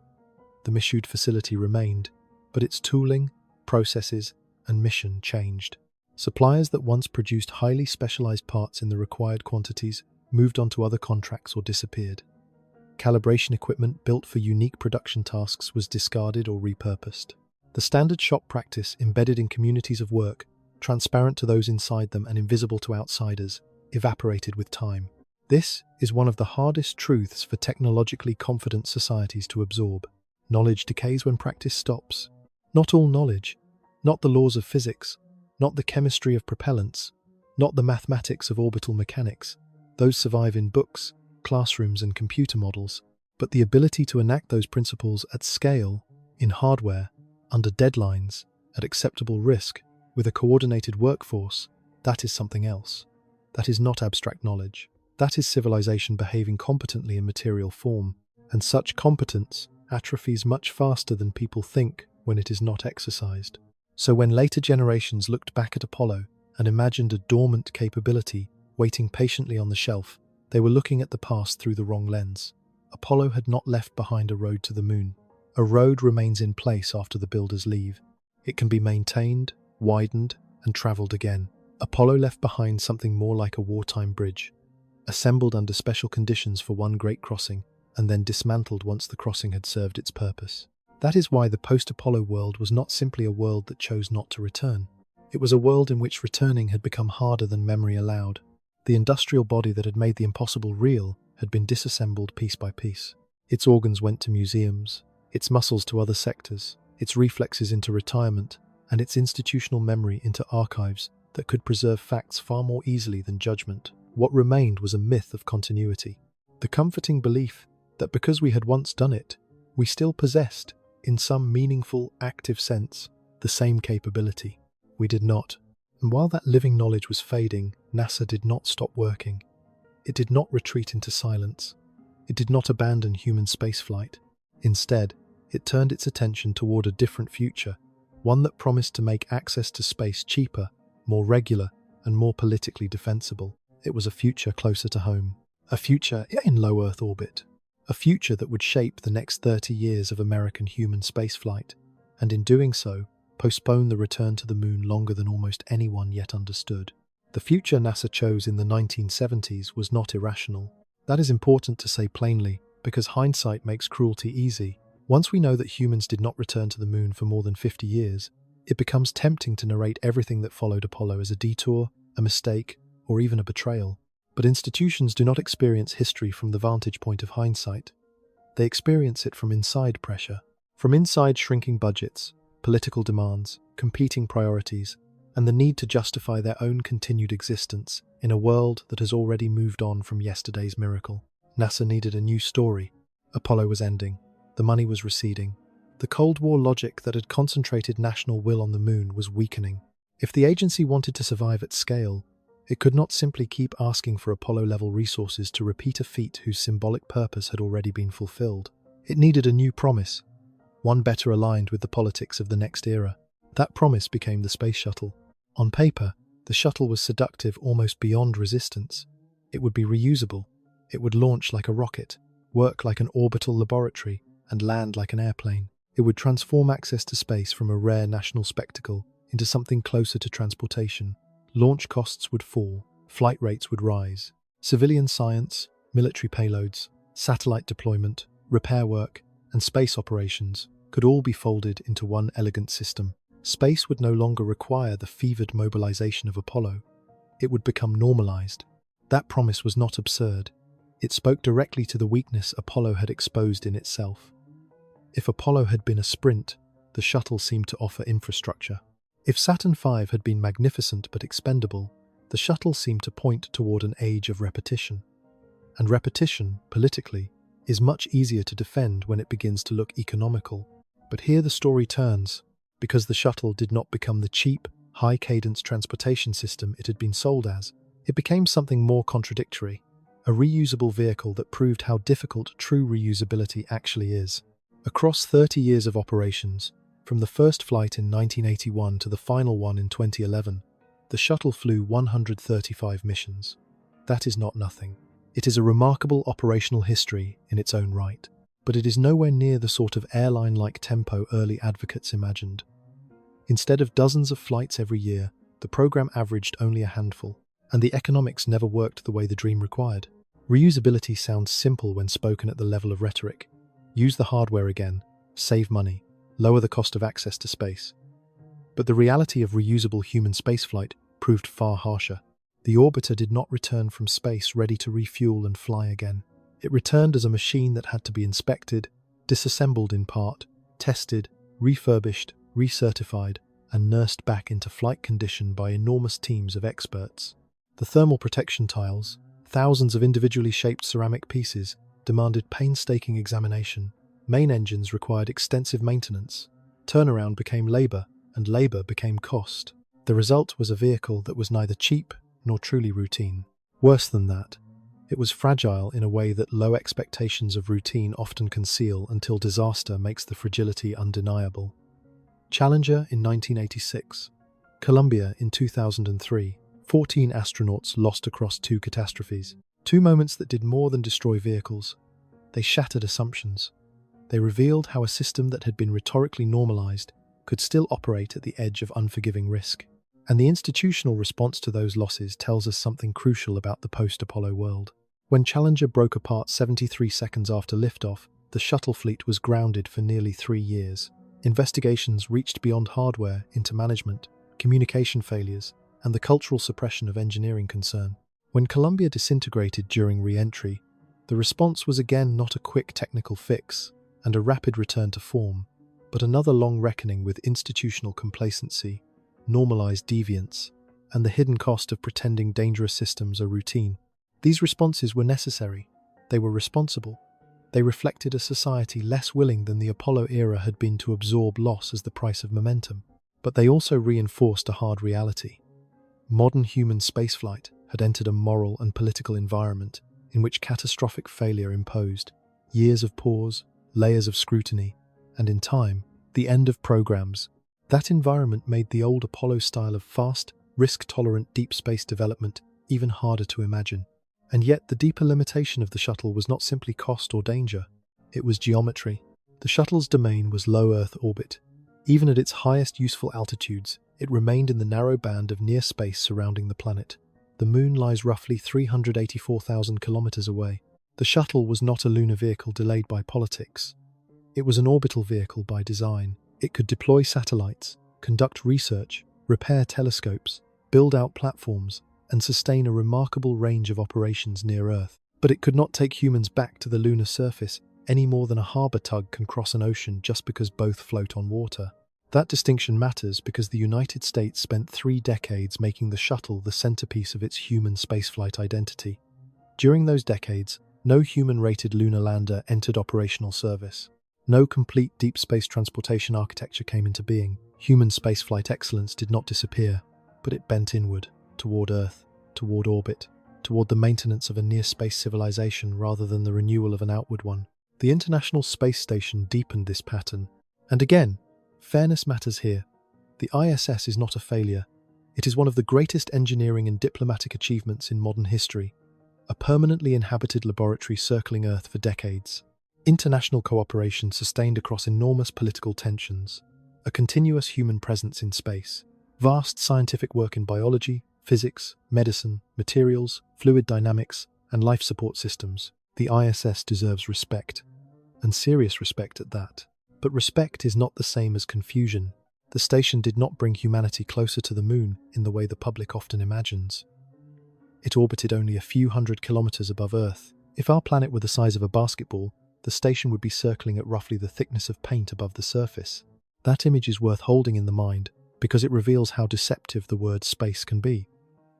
The misused facility remained, but its tooling, processes, and mission changed. Suppliers that once produced highly specialized parts in the required quantities moved on to other contracts or disappeared. Calibration equipment built for unique production tasks was discarded or repurposed. The standard shop practice embedded in communities of work, transparent to those inside them and invisible to outsiders, evaporated with time. This is one of the hardest truths for technologically confident societies to absorb. Knowledge decays when practice stops. Not all knowledge, not the laws of physics, not the chemistry of propellants, not the mathematics of orbital mechanics. Those survive in books, classrooms, and computer models. But the ability to enact those principles at scale, in hardware, under deadlines, at acceptable risk, with a coordinated workforce, that is something else. That is not abstract knowledge. That is civilization behaving competently in material form. And such competence atrophies much faster than people think when it is not exercised. So when later generations looked back at Apollo and imagined a dormant capability waiting patiently on the shelf, they were looking at the past through the wrong lens. Apollo had not left behind a road to the moon. A road remains in place after the builders leave. It can be maintained, widened, and travelled again. Apollo left behind something more like a wartime bridge, assembled under special conditions for one great crossing, and then dismantled once the crossing had served its purpose. That is why the post-Apollo world was not simply a world that chose not to return. It was a world in which returning had become harder than memory allowed. The industrial body that had made the impossible real had been disassembled piece by piece. Its organs went to museums, its muscles to other sectors, its reflexes into retirement, and its institutional memory into archives that could preserve facts far more easily than judgment. What remained was a myth of continuity. The comforting belief that because we had once done it, we still possessed, in some meaningful, active sense, the same capability. We did not. And while that living knowledge was fading, NASA did not stop working. It did not retreat into silence. It did not abandon human spaceflight. Instead, it turned its attention toward a different future, one that promised to make access to space cheaper, more regular, and more politically defensible. It was a future closer to home. A future in low Earth orbit. A future that would shape the next 30 years of American human spaceflight, and in doing so, postpone the return to the moon longer than almost anyone yet understood. The future NASA chose in the 1970s was not irrational. That is important to say plainly, because hindsight makes cruelty easy. Once we know that humans did not return to the moon for more than 50 years, it becomes tempting to narrate everything that followed Apollo as a detour, a mistake, or even a betrayal. But institutions do not experience history from the vantage point of hindsight. They experience it from inside pressure, from inside shrinking budgets, political demands, competing priorities, and the need to justify their own continued existence in a world that has already moved on from yesterday's miracle. NASA needed a new story. Apollo was ending. The money was receding. The Cold War logic that had concentrated national will on the moon was weakening. If the agency wanted to survive at scale, it could not simply keep asking for Apollo-level resources to repeat a feat whose symbolic purpose had already been fulfilled. It needed a new promise, one better aligned with the politics of the next era. That promise became the space shuttle. On paper, the shuttle was seductive almost beyond resistance. It would be reusable. It would launch like a rocket, work like an orbital laboratory, and land like an airplane. It would transform access to space from a rare national spectacle into something closer to transportation. Launch costs would fall, flight rates would rise. Civilian science, military payloads, satellite deployment, repair work, and space operations could all be folded into one elegant system. Space would no longer require the fevered mobilization of Apollo. It would become normalized. That promise was not absurd. It spoke directly to the weakness Apollo had exposed in itself. If Apollo had been a sprint, the shuttle seemed to offer infrastructure. If Saturn V had been magnificent but expendable, the shuttle seemed to point toward an age of repetition. And repetition, politically, is much easier to defend when it begins to look economical. But here the story turns, because the shuttle did not become the cheap, high-cadence transportation system it had been sold as. It became something more contradictory, a reusable vehicle that proved how difficult true reusability actually is. Across 30 years of operations, from the first flight in 1981 to the final one in 2011, the shuttle flew 135 missions. That is not nothing. It is a remarkable operational history in its own right, but it is nowhere near the sort of airline-like tempo early advocates imagined. Instead of dozens of flights every year, the program averaged only a handful, and the economics never worked the way the dream required. Reusability sounds simple when spoken at the level of rhetoric. Use the hardware again, save money, lower the cost of access to space. But the reality of reusable human spaceflight proved far harsher. The orbiter did not return from space ready to refuel and fly again. It returned as a machine that had to be inspected, disassembled in part, tested, refurbished, recertified, and nursed back into flight condition by enormous teams of experts. The thermal protection tiles, thousands of individually shaped ceramic pieces, demanded painstaking examination. Main engines required extensive maintenance. Turnaround became labor, and labor became cost. The result was a vehicle that was neither cheap nor truly routine. Worse than that, it was fragile in a way that low expectations of routine often conceal until disaster makes the fragility undeniable. Challenger in 1986. Columbia in 2003. 14 astronauts lost across two catastrophes. Two moments that did more than destroy vehicles. They shattered assumptions. They revealed how a system that had been rhetorically normalized could still operate at the edge of unforgiving risk. And the institutional response to those losses tells us something crucial about the post-Apollo world. When Challenger broke apart 73 seconds after liftoff, the shuttle fleet was grounded for nearly 3 years. Investigations reached beyond hardware into management, communication failures, and the cultural suppression of engineering concern. When Columbia disintegrated during re-entry, the response was again not a quick technical fix and a rapid return to form, but another long reckoning with institutional complacency, normalized deviance, and the hidden cost of pretending dangerous systems are routine. These responses were necessary. They were responsible. They reflected a society less willing than the Apollo era had been to absorb loss as the price of momentum. But they also reinforced a hard reality. Modern human spaceflight had entered a moral and political environment in which catastrophic failure imposed years of pause, layers of scrutiny, and in time, the end of programs. That environment made the old Apollo style of fast, risk-tolerant deep space development even harder to imagine. And yet the deeper limitation of the shuttle was not simply cost or danger, it was geometry. The shuttle's domain was low Earth orbit. Even at its highest useful altitudes, it remained in the narrow band of near space surrounding the planet. The Moon lies roughly 384,000 kilometers away. The shuttle was not a lunar vehicle delayed by politics. It was an orbital vehicle by design. It could deploy satellites, conduct research, repair telescopes, build out platforms, and sustain a remarkable range of operations near Earth. But it could not take humans back to the lunar surface any more than a harbour tug can cross an ocean just because both float on water. That distinction matters because the United States spent 3 decades making the shuttle the centerpiece of its human spaceflight identity. During those decades, no human-rated lunar lander entered operational service. No complete deep space transportation architecture came into being. Human spaceflight excellence did not disappear, but it bent inward, toward Earth, toward orbit, toward the maintenance of a near-space civilization rather than the renewal of an outward one. The International Space Station deepened this pattern. And again, fairness matters here. The ISS is not a failure. It is one of the greatest engineering and diplomatic achievements in modern history, a permanently inhabited laboratory circling Earth for decades. International cooperation sustained across enormous political tensions, a continuous human presence in space, vast scientific work in biology, physics, medicine, materials, fluid dynamics, and life support systems. The ISS deserves respect, and serious respect at that. But respect is not the same as confusion. The station did not bring humanity closer to the Moon in the way the public often imagines. It orbited only a few hundred kilometers above Earth. If our planet were the size of a basketball, the station would be circling at roughly the thickness of paint above the surface. That image is worth holding in the mind because it reveals how deceptive the word space can be.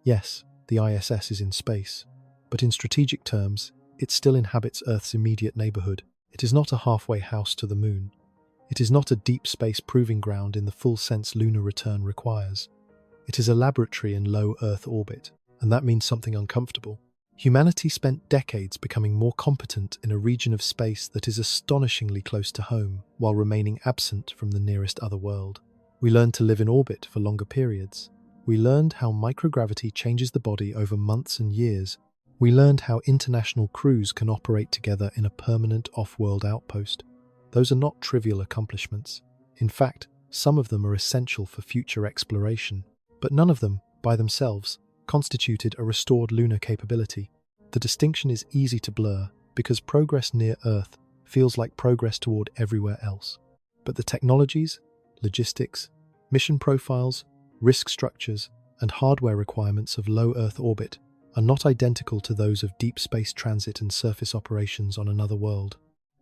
Yes, the ISS is in space, but in strategic terms, it still inhabits Earth's immediate neighborhood. It is not a halfway house to the Moon. It is not a deep space proving ground in the full sense lunar return requires. It is a laboratory in low Earth orbit, and that means something uncomfortable. Humanity spent decades becoming more competent in a region of space that is astonishingly close to home, while remaining absent from the nearest other world. We learned to live in orbit for longer periods. We learned how microgravity changes the body over months and years. We learned how international crews can operate together in a permanent off-world outpost. Those are not trivial accomplishments. In fact, some of them are essential for future exploration, but none of them, by themselves, constituted a restored lunar capability. The distinction is easy to blur because progress near Earth feels like progress toward everywhere else. But the technologies, logistics, mission profiles, risk structures, and hardware requirements of low Earth orbit are not identical to those of deep space transit and surface operations on another world.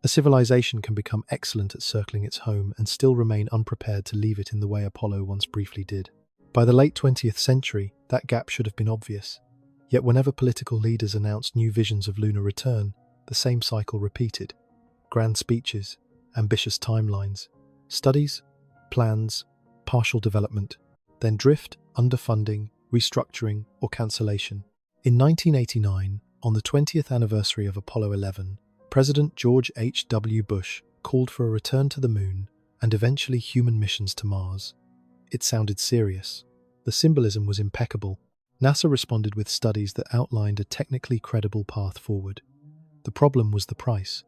A civilization can become excellent at circling its home and still remain unprepared to leave it in the way Apollo once briefly did. By the late 20th century, that gap should have been obvious. Yet whenever political leaders announced new visions of lunar return, the same cycle repeated. Grand speeches, ambitious timelines, studies, plans, partial development, then drift, underfunding, restructuring, or cancellation. In 1989, on the 20th anniversary of Apollo 11, President George H.W. Bush called for a return to the Moon and eventually human missions to Mars. It sounded serious. The symbolism was impeccable. NASA responded with studies that outlined a technically credible path forward. The problem was the price.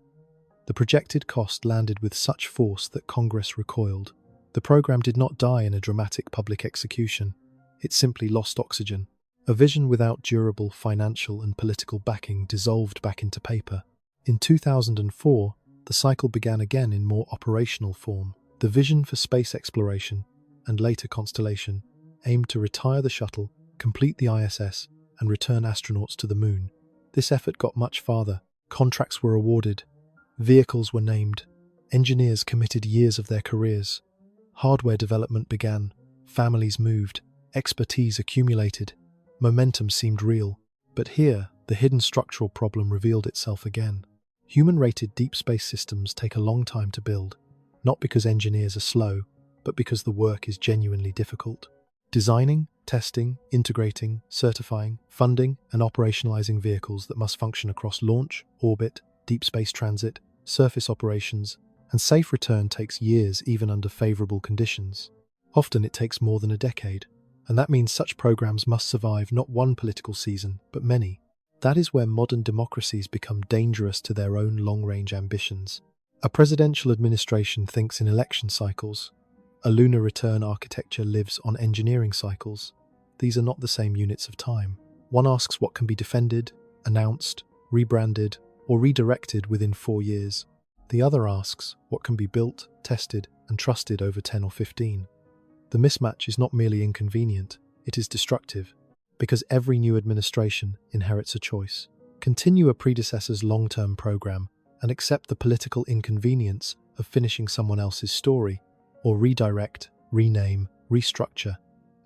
The projected cost landed with such force that Congress recoiled. The program did not die in a dramatic public execution. It simply lost oxygen. A vision without durable financial and political backing dissolved back into paper. In 2004, the cycle began again in more operational form. The vision for space exploration, and later constellation, aimed to retire the shuttle, complete the ISS, and return astronauts to the Moon. This effort got much farther. Contracts were awarded, vehicles were named, engineers committed years of their careers. Hardware development began, families moved, expertise accumulated, momentum seemed real. But here, the hidden structural problem revealed itself again. Human-rated deep space systems take a long time to build, not because engineers are slow, but because the work is genuinely difficult. Designing, testing, integrating, certifying, funding, and operationalizing vehicles that must function across launch, orbit, deep space transit, surface operations, and safe return takes years even under favorable conditions. Often it takes more than a decade, and that means such programs must survive not one political season, but many. That is where modern democracies become dangerous to their own long-range ambitions. A presidential administration thinks in election cycles. A lunar return architecture lives on engineering cycles. These are not the same units of time. One asks what can be defended, announced, rebranded, or redirected within 4 years. The other asks what can be built, tested, and trusted over 10 or 15. The mismatch is not merely inconvenient, it is destructive, because every new administration inherits a choice. Continue a predecessor's long-term program and accept the political inconvenience of finishing someone else's story, or redirect, rename, restructure,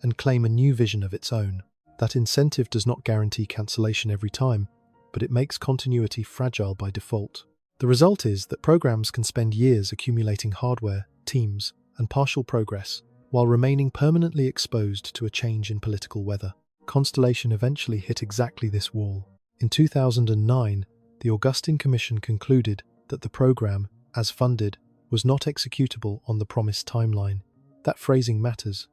and claim a new vision of its own. That incentive does not guarantee cancellation every time, but it makes continuity fragile by default. The result is that programs can spend years accumulating hardware, teams, and partial progress, while remaining permanently exposed to a change in political weather. Constellation eventually hit exactly this wall. In 2009, the Augustine Commission concluded that the program, as funded, was not executable on the promised timeline. That phrasing matters.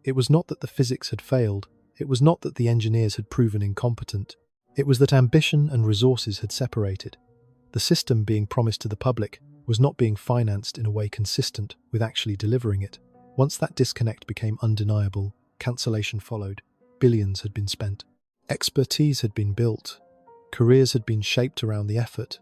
It was not that the physics had failed, it was not that the engineers had proven incompetent. It was that ambition and resources had separated. The system being promised to the public was not being financed in a way consistent with actually delivering it. Once that disconnect became undeniable, cancellation followed. Billions had been spent. Expertise had been built. Careers had been shaped around the effort.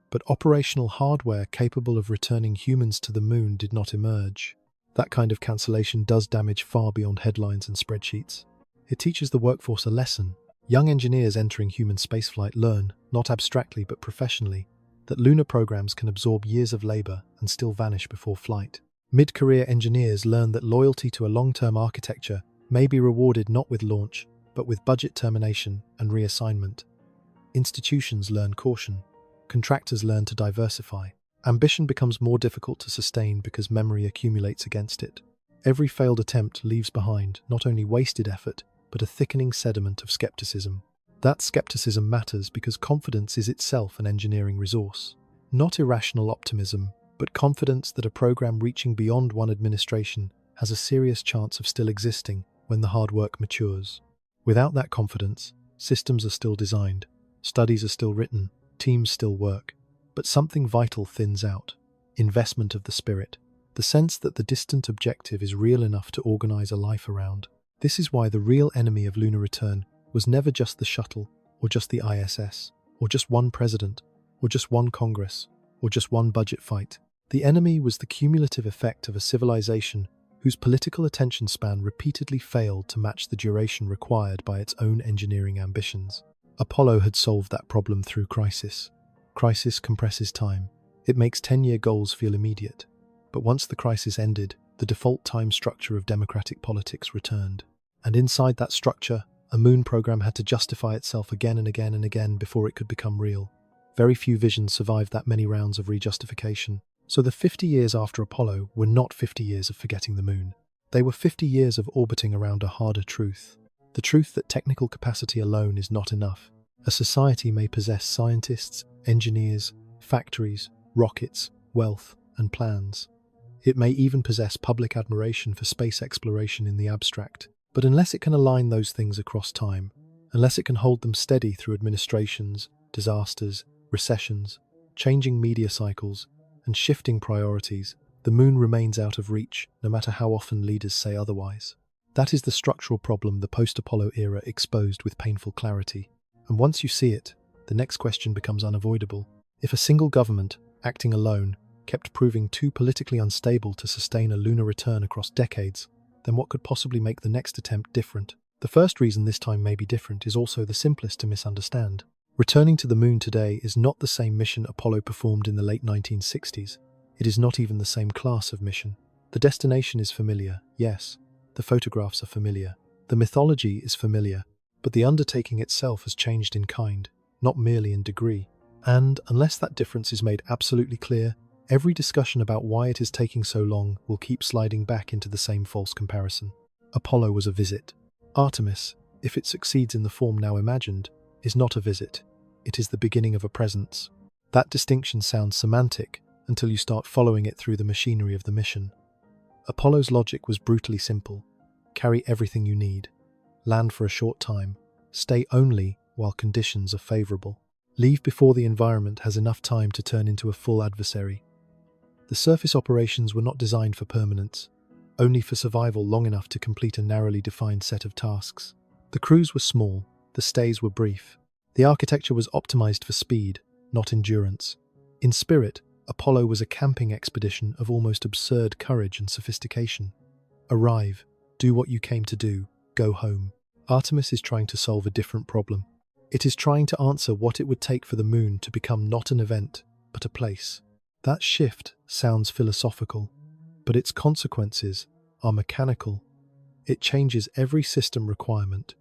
But operational hardware capable of returning humans to the Moon did not emerge. That kind of cancellation does damage far beyond headlines and spreadsheets. It teaches the workforce a lesson. Young engineers entering human spaceflight learn, not abstractly but professionally, that lunar programs can absorb years of labor and still vanish before flight. Mid-career engineers learn that loyalty to a long-term architecture may be rewarded not with launch, but with budget termination and reassignment. Institutions learn caution. Contractors learn to diversify. Ambition becomes more difficult to sustain because memory accumulates against it. Every failed attempt leaves behind not only wasted effort, but a thickening sediment of skepticism. That skepticism matters because confidence is itself an engineering resource. Not irrational optimism, but confidence that a program reaching beyond one administration has a serious chance of still existing when the hard work matures. Without that confidence, systems are still designed, studies are still written, teams still work, but something vital thins out. Investment of the spirit, the sense that the distant objective is real enough to organize a life around. This is why the real enemy of lunar return was never just the shuttle, or just the ISS, or just one president, or just one Congress, or just one budget fight. The enemy was the cumulative effect of a civilization whose political attention span repeatedly failed to match the duration required by its own engineering ambitions. Apollo had solved that problem through crisis. Crisis compresses time. It makes 10-year goals feel immediate. But once the crisis ended, the default time structure of democratic politics returned. And inside that structure, a moon program had to justify itself again and again and again before it could become real. Very few visions survived that many rounds of rejustification. So the 50 years after Apollo were not 50 years of forgetting the moon. They were 50 years of orbiting around a harder truth. The truth that technical capacity alone is not enough. A society may possess scientists, engineers, factories, rockets, wealth, and plans. It may even possess public admiration for space exploration in the abstract. But unless it can align those things across time, unless it can hold them steady through administrations, disasters, recessions, changing media cycles, and shifting priorities, the moon remains out of reach, no matter how often leaders say otherwise. That is the structural problem the post-Apollo era exposed with painful clarity. And once you see it, the next question becomes unavoidable. If a single government, acting alone, kept proving too politically unstable to sustain a lunar return across decades, then what could possibly make the next attempt different? The first reason this time may be different is also the simplest to misunderstand. Returning to the moon today is not the same mission Apollo performed in the late 1960s. It is not even the same class of mission. The destination is familiar, yes. The photographs are familiar. The mythology is familiar. But the undertaking itself has changed in kind, not merely in degree. And, unless that difference is made absolutely clear, every discussion about why it is taking so long will keep sliding back into the same false comparison. Apollo was a visit. Artemis, if it succeeds in the form now imagined, is not a visit. It is the beginning of a presence. That distinction sounds semantic until you start following it through the machinery of the mission. Apollo's logic was brutally simple. Carry everything you need. Land for a short time. Stay only while conditions are favorable. Leave before the environment has enough time to turn into a full adversary. The surface operations were not designed for permanence, only for survival long enough to complete a narrowly defined set of tasks. The crews were small, the stays were brief. The architecture was optimized for speed, not endurance. In spirit, Apollo was a camping expedition of almost absurd courage and sophistication. Arrive, do what you came to do, go home. Artemis is trying to solve a different problem. It is trying to answer what it would take for the moon to become not an event, but a place. That shift sounds philosophical, but its consequences are mechanical. It changes every system requirement.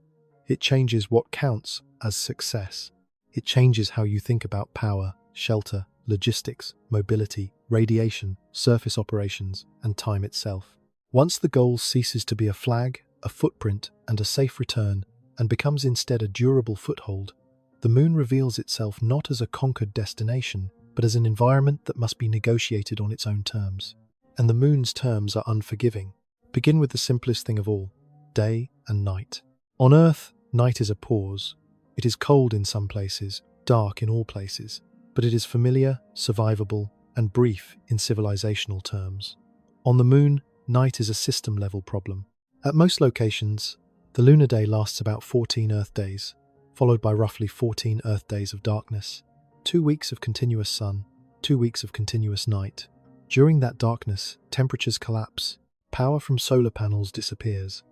It changes what counts as success. It changes how you think about power, shelter, logistics, mobility, radiation, surface operations, and time itself. Once the goal ceases to be a flag, a footprint, and a safe return, and becomes instead a durable foothold, the moon reveals itself not as a conquered destination, but as an environment that must be negotiated on its own terms. And the moon's terms are unforgiving. Begin with the simplest thing of all, day and night. On Earth, night is a pause. It is cold in some places, dark in all places, but it is familiar, survivable, and brief in civilizational terms. On the moon, night is a system-level problem. At most locations, the lunar day lasts about 14 Earth days, followed by roughly 14 Earth days of darkness. 2 weeks of continuous sun, 2 weeks of continuous night. During that darkness, temperatures collapse, power from solar panels disappears.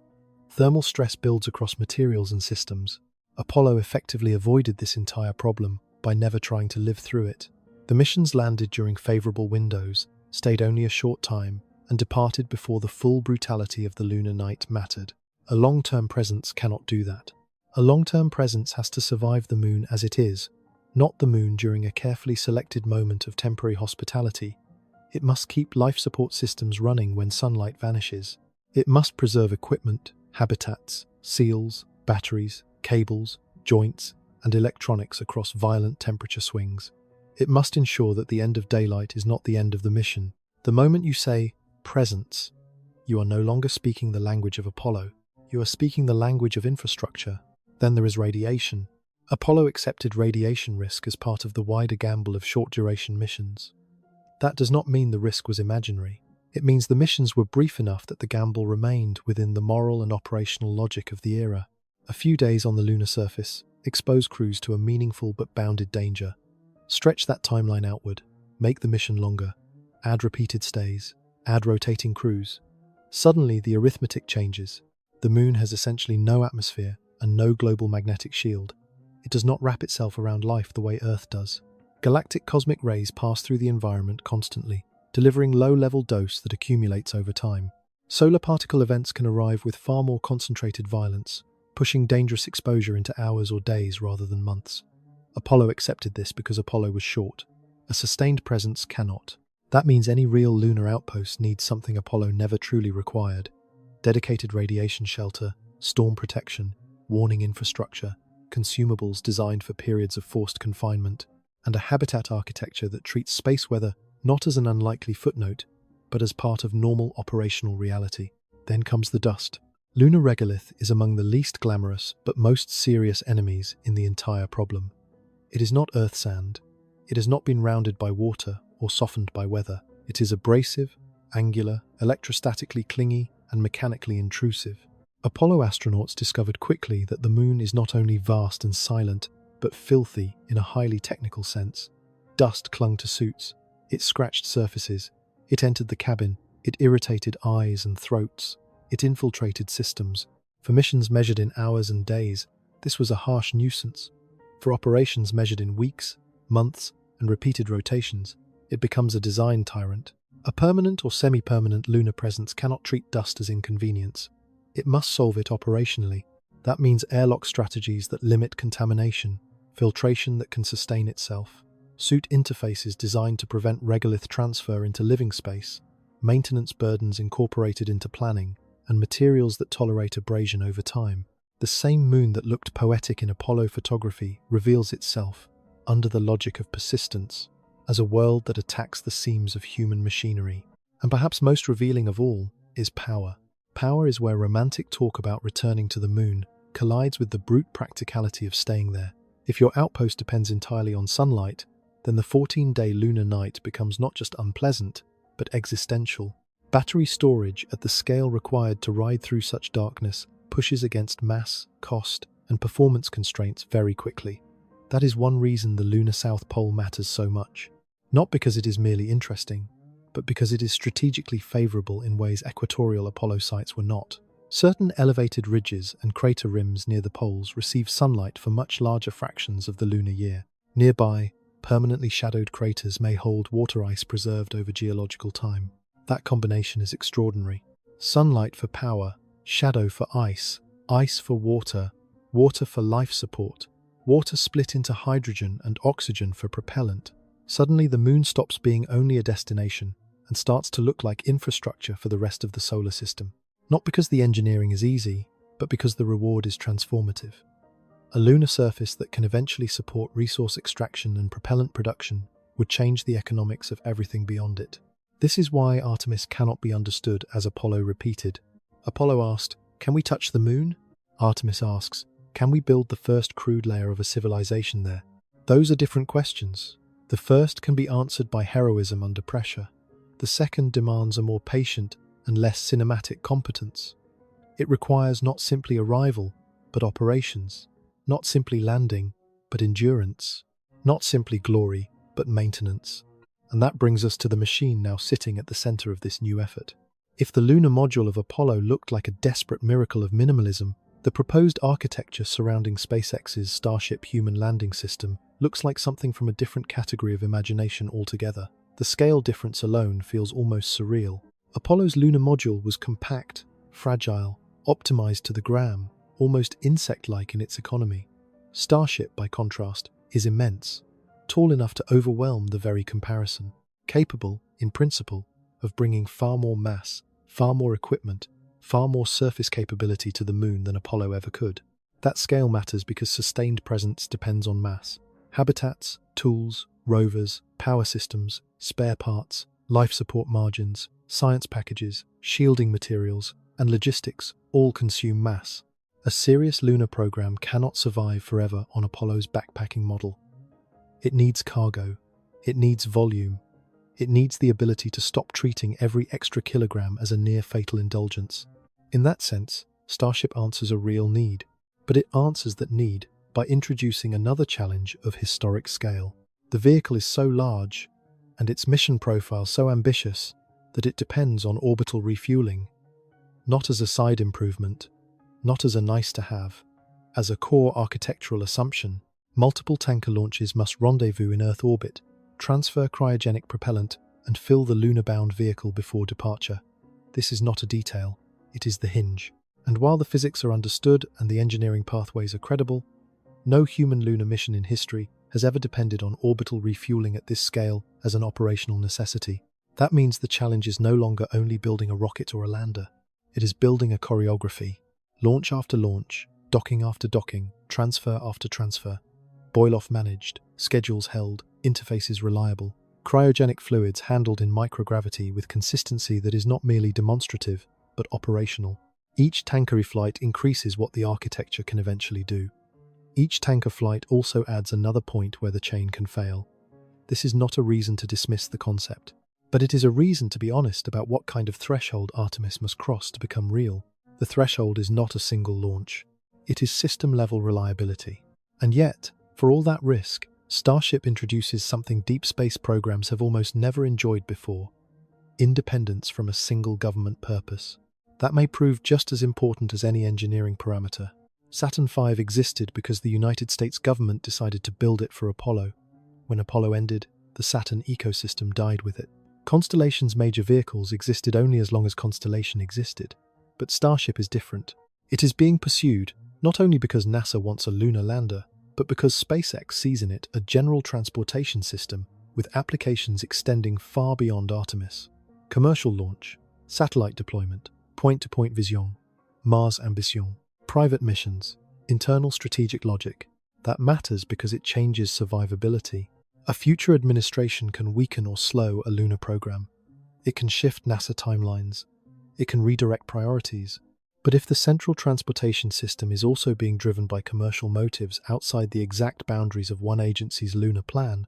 Thermal stress builds across materials and systems. Apollo effectively avoided this entire problem by never trying to live through it. The missions landed during favorable windows, stayed only a short time, and departed before the full brutality of the lunar night mattered. A long-term presence cannot do that. A long-term presence has to survive the moon as it is, not the moon during a carefully selected moment of temporary hospitality. It must keep life support systems running when sunlight vanishes. It must preserve equipment, habitats, seals, batteries, cables, joints, and electronics across violent temperature swings. It must ensure that the end of daylight is not the end of the mission. The moment you say, presence, you are no longer speaking the language of Apollo. You are speaking the language of infrastructure. Then there is radiation. Apollo accepted radiation risk as part of the wider gamble of short-duration missions. That does not mean the risk was imaginary. It means the missions were brief enough that the gamble remained within the moral and operational logic of the era. A few days on the lunar surface expose crews to a meaningful but bounded danger. Stretch that timeline outward, make the mission longer, add repeated stays, add rotating crews. Suddenly the arithmetic changes. The moon has essentially no atmosphere and no global magnetic shield. It does not wrap itself around life the way Earth does. Galactic cosmic rays pass through the environment constantly, delivering low-level dose that accumulates over time. Solar particle events can arrive with far more concentrated violence, pushing dangerous exposure into hours or days rather than months. Apollo accepted this because Apollo was short. A sustained presence cannot. That means any real lunar outpost needs something Apollo never truly required: dedicated radiation shelter, storm protection, warning infrastructure, consumables designed for periods of forced confinement, and a habitat architecture that treats space weather not as an unlikely footnote, but as part of normal operational reality. Then comes the dust. Lunar regolith is among the least glamorous but most serious enemies in the entire problem. It is not earth sand. It has not been rounded by water or softened by weather. It is abrasive, angular, electrostatically clingy, and mechanically intrusive. Apollo astronauts discovered quickly that the moon is not only vast and silent, but filthy in a highly technical sense. Dust clung to suits. It scratched surfaces. It entered the cabin. It irritated eyes and throats. It infiltrated systems. For missions measured in hours and days, this was a harsh nuisance. For operations measured in weeks, months, and repeated rotations, it becomes a design tyrant. A permanent or semi-permanent lunar presence cannot treat dust as inconvenience. It must solve it operationally. That means airlock strategies that limit contamination, filtration that can sustain itself, suit interfaces designed to prevent regolith transfer into living space, maintenance burdens incorporated into planning, and materials that tolerate abrasion over time. The same moon that looked poetic in Apollo photography reveals itself, under the logic of persistence, as a world that attacks the seams of human machinery. And perhaps most revealing of all is power. Power is where romantic talk about returning to the moon collides with the brute practicality of staying there. If your outpost depends entirely on sunlight, then the 14-day lunar night becomes not just unpleasant, but existential. Battery storage at the scale required to ride through such darkness pushes against mass, cost, and performance constraints very quickly. That is one reason the lunar South Pole matters so much. Not because it is merely interesting, but because it is strategically favorable in ways equatorial Apollo sites were not. Certain elevated ridges and crater rims near the poles receive sunlight for much larger fractions of the lunar year. Nearby, permanently shadowed craters may hold water ice preserved over geological time. That combination is extraordinary. Sunlight for power, shadow for ice, ice for water, water for life support, water split into hydrogen and oxygen for propellant. Suddenly the moon stops being only a destination and starts to look like infrastructure for the rest of the solar system. Not because the engineering is easy, but because the reward is transformative. A lunar surface that can eventually support resource extraction and propellant production would change the economics of everything beyond it. This is why Artemis cannot be understood as Apollo repeated. Apollo asked, "Can we touch the moon?" Artemis asks, "Can we build the first crude layer of a civilization there?" Those are different questions. The first can be answered by heroism under pressure. The second demands a more patient and less cinematic competence. It requires not simply arrival, but operations. Not simply landing, but endurance. Not simply glory, but maintenance. And that brings us to the machine now sitting at the center of this new effort. If the lunar module of Apollo looked like a desperate miracle of minimalism, the proposed architecture surrounding SpaceX's Starship human landing system looks like something from a different category of imagination altogether. The scale difference alone feels almost surreal. Apollo's lunar module was compact, fragile, optimized to the gram, almost insect-like in its economy. Starship, by contrast, is immense, tall enough to overwhelm the very comparison, capable, in principle, of bringing far more mass, far more equipment, far more surface capability to the moon than Apollo ever could. That scale matters because sustained presence depends on mass. Habitats, tools, rovers, power systems, spare parts, life support margins, science packages, shielding materials, and logistics all consume mass. A serious lunar program cannot survive forever on Apollo's backpacking model. It needs cargo. It needs volume. It needs the ability to stop treating every extra kilogram as a near-fatal indulgence. In that sense, Starship answers a real need, but it answers that need by introducing another challenge of historic scale. The vehicle is so large, and its mission profile so ambitious, that it depends on orbital refueling, not as a side improvement, not as a nice-to-have, as a core architectural assumption. Multiple tanker launches must rendezvous in Earth orbit, transfer cryogenic propellant, and fill the lunar-bound vehicle before departure. This is not a detail, it is the hinge. And while the physics are understood and the engineering pathways are credible, no human lunar mission in history has ever depended on orbital refueling at this scale as an operational necessity. That means the challenge is no longer only building a rocket or a lander. It is building a choreography. Launch after launch, docking after docking, transfer after transfer. Boil-off managed, schedules held, interfaces reliable. Cryogenic fluids handled in microgravity with consistency that is not merely demonstrative, but operational. Each tanker flight increases what the architecture can eventually do. Each tanker flight also adds another point where the chain can fail. This is not a reason to dismiss the concept, but it is a reason to be honest about what kind of threshold Artemis must cross to become real. The threshold is not a single launch. It is system-level reliability. And yet, for all that risk, Starship introduces something deep space programs have almost never enjoyed before: independence from a single government purpose. That may prove just as important as any engineering parameter. Saturn V existed because the United States government decided to build it for Apollo. When Apollo ended, the Saturn ecosystem died with it. Constellation's major vehicles existed only as long as Constellation existed. But Starship is different. It is being pursued not only because NASA wants a lunar lander, but because SpaceX sees in it a general transportation system with applications extending far beyond Artemis. Commercial launch, satellite deployment, point-to-point vision, Mars ambition, private missions, internal strategic logic. That matters because it changes survivability. A future administration can weaken or slow a lunar program. It can shift NASA timelines. It can redirect priorities. But if the central transportation system is also being driven by commercial motives outside the exact boundaries of one agency's lunar plan,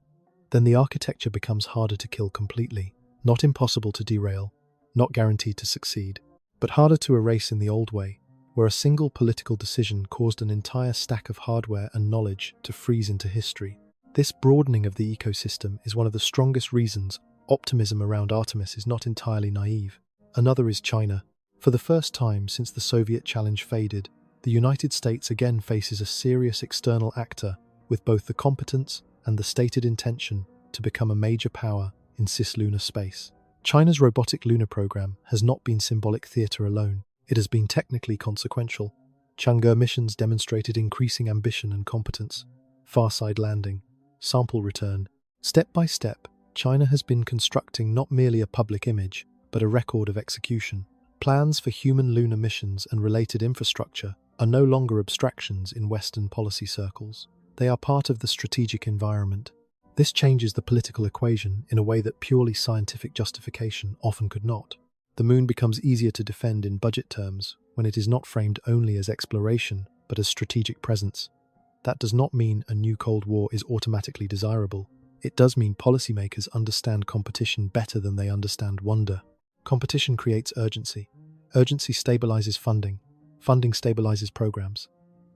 then the architecture becomes harder to kill completely. Not impossible to derail, not guaranteed to succeed, but harder to erase in the old way, where a single political decision caused an entire stack of hardware and knowledge to freeze into history. This broadening of the ecosystem is one of the strongest reasons optimism around Artemis is not entirely naive. Another is China. For the first time since the Soviet challenge faded, the United States again faces a serious external actor with both the competence and the stated intention to become a major power in cislunar space. China's robotic lunar program has not been symbolic theater alone. It has been technically consequential. Chang'e missions demonstrated increasing ambition and competence. Far-side landing, sample return. Step by step, China has been constructing not merely a public image, but a record of execution. Plans for human lunar missions and related infrastructure are no longer abstractions in Western policy circles. They are part of the strategic environment. This changes the political equation in a way that purely scientific justification often could not. The moon becomes easier to defend in budget terms when it is not framed only as exploration, but as strategic presence. That does not mean a new Cold War is automatically desirable. It does mean policymakers understand competition better than they understand wonder. Competition creates urgency. Urgency stabilizes funding. Funding stabilizes programs.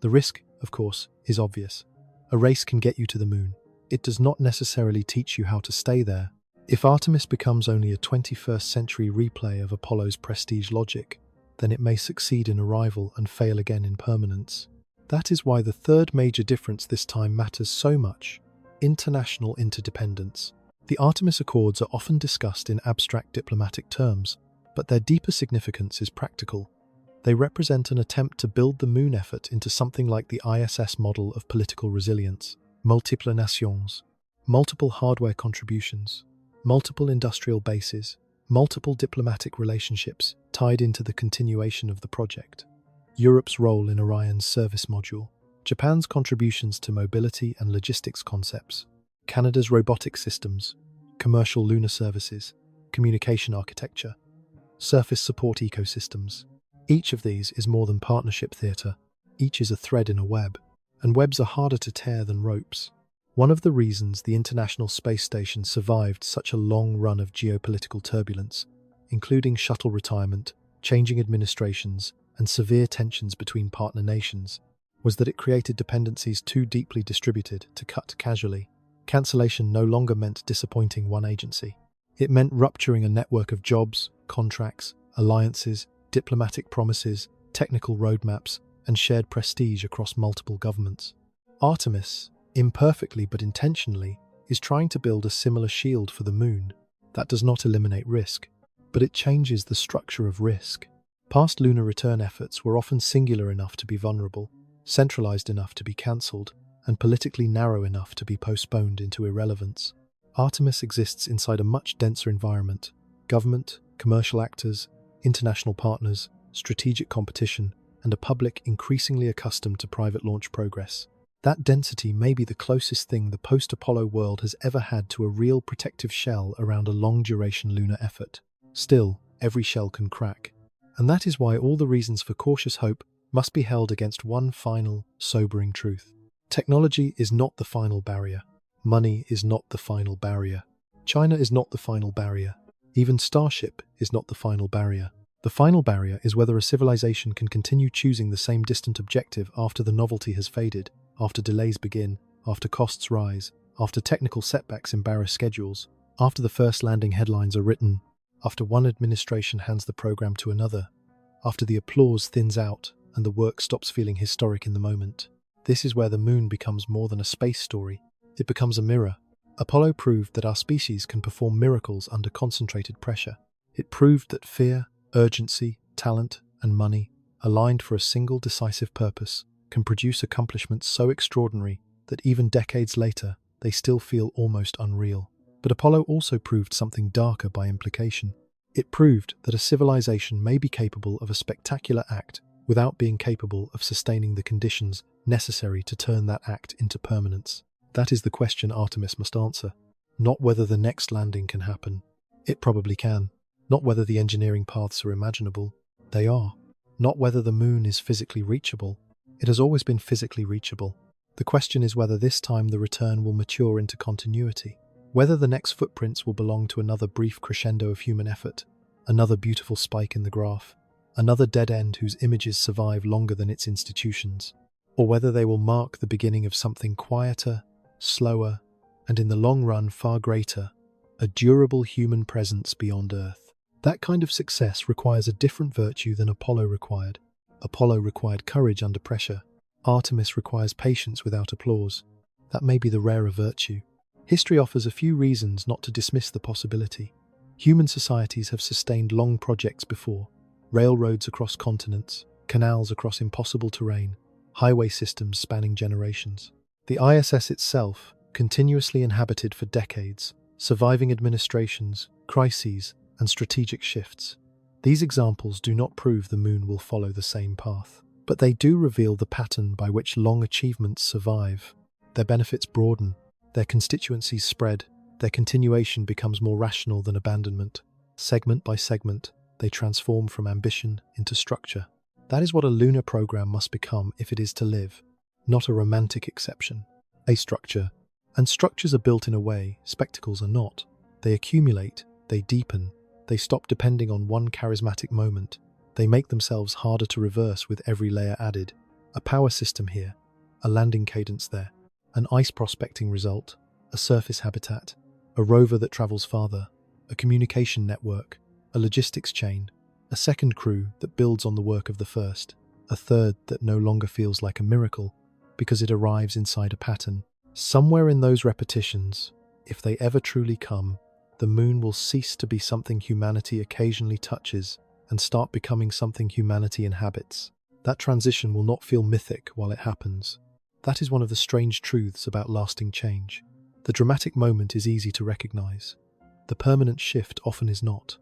The risk, of course, is obvious. A race can get you to the moon. It does not necessarily teach you how to stay there. If Artemis becomes only a 21st century replay of Apollo's prestige logic, then it may succeed in arrival and fail again in permanence. That is why the third major difference this time matters so much: international interdependence. The Artemis Accords are often discussed in abstract diplomatic terms, but their deeper significance is practical. They represent an attempt to build the moon effort into something like the ISS model of political resilience: multiples nations, multiple hardware contributions, multiple industrial bases, multiple diplomatic relationships tied into the continuation of the project. Europe's role in Orion's service module, Japan's contributions to mobility and logistics concepts, Canada's robotic systems, commercial lunar services, communication architecture, surface support ecosystems. Each of these is more than partnership theatre. Each is a thread in a web, and webs are harder to tear than ropes. One of the reasons the International Space Station survived such a long run of geopolitical turbulence, including shuttle retirement, changing administrations, and severe tensions between partner nations, was that it created dependencies too deeply distributed to cut casually. Cancellation no longer meant disappointing one agency. It meant rupturing a network of jobs, contracts, alliances, diplomatic promises, technical roadmaps, and shared prestige across multiple governments. Artemis, imperfectly but intentionally, is trying to build a similar shield for the moon. That does not eliminate risk, but it changes the structure of risk. Past lunar return efforts were often singular enough to be vulnerable, centralized enough to be cancelled, and politically narrow enough to be postponed into irrelevance. Artemis exists inside a much denser environment: government, commercial actors, international partners, strategic competition, and a public increasingly accustomed to private launch progress. That density may be the closest thing the post-Apollo world has ever had to a real protective shell around a long-duration lunar effort. Still, every shell can crack. And that is why all the reasons for cautious hope must be held against one final, sobering truth. Technology is not the final barrier. Money is not the final barrier. China is not the final barrier. Even Starship is not the final barrier. The final barrier is whether a civilization can continue choosing the same distant objective after the novelty has faded, after delays begin, after costs rise, after technical setbacks embarrass schedules, after the first landing headlines are written, after one administration hands the program to another, after the applause thins out and the work stops feeling historic in the moment. This is where the moon becomes more than a space story. It becomes a mirror. Apollo proved that our species can perform miracles under concentrated pressure. It proved that fear, urgency, talent, and money, aligned for a single decisive purpose, can produce accomplishments so extraordinary that even decades later, they still feel almost unreal. But Apollo also proved something darker by implication. It proved that a civilization may be capable of a spectacular act without being capable of sustaining the conditions necessary to turn that act into permanence. That is the question Artemis must answer. Not whether the next landing can happen. It probably can. Not whether the engineering paths are imaginable. They are. Not whether the moon is physically reachable. It has always been physically reachable. The question is whether this time the return will mature into continuity. Whether the next footprints will belong to another brief crescendo of human effort, another beautiful spike in the graph, another dead end whose images survive longer than its institutions, or whether they will mark the beginning of something quieter, slower, and in the long run far greater, a durable human presence beyond Earth. That kind of success requires a different virtue than Apollo required. Apollo required courage under pressure. Artemis requires patience without applause. That may be the rarer virtue. History offers a few reasons not to dismiss the possibility. Human societies have sustained long projects before: railroads across continents, canals across impossible terrain, highway systems spanning generations. The ISS itself, continuously inhabited for decades, surviving administrations, crises, and strategic shifts. These examples do not prove the moon will follow the same path, but they do reveal the pattern by which long achievements survive. Their benefits broaden, their constituencies spread, their continuation becomes more rational than abandonment. Segment by segment, they transform from ambition into structure. That is what a lunar program must become if it is to live. Not a romantic exception, a structure. And structures are built in a way, spectacles are not. They accumulate, they deepen, they stop depending on one charismatic moment. They make themselves harder to reverse with every layer added. A power system here, a landing cadence there, an ice prospecting result, a surface habitat, a rover that travels farther, a communication network, a logistics chain, a second crew that builds on the work of the first, a third that no longer feels like a miracle because it arrives inside a pattern. Somewhere in those repetitions, if they ever truly come, the moon will cease to be something humanity occasionally touches and start becoming something humanity inhabits. That transition will not feel mythic while it happens. That is one of the strange truths about lasting change. The dramatic moment is easy to recognize. The permanent shift often is not.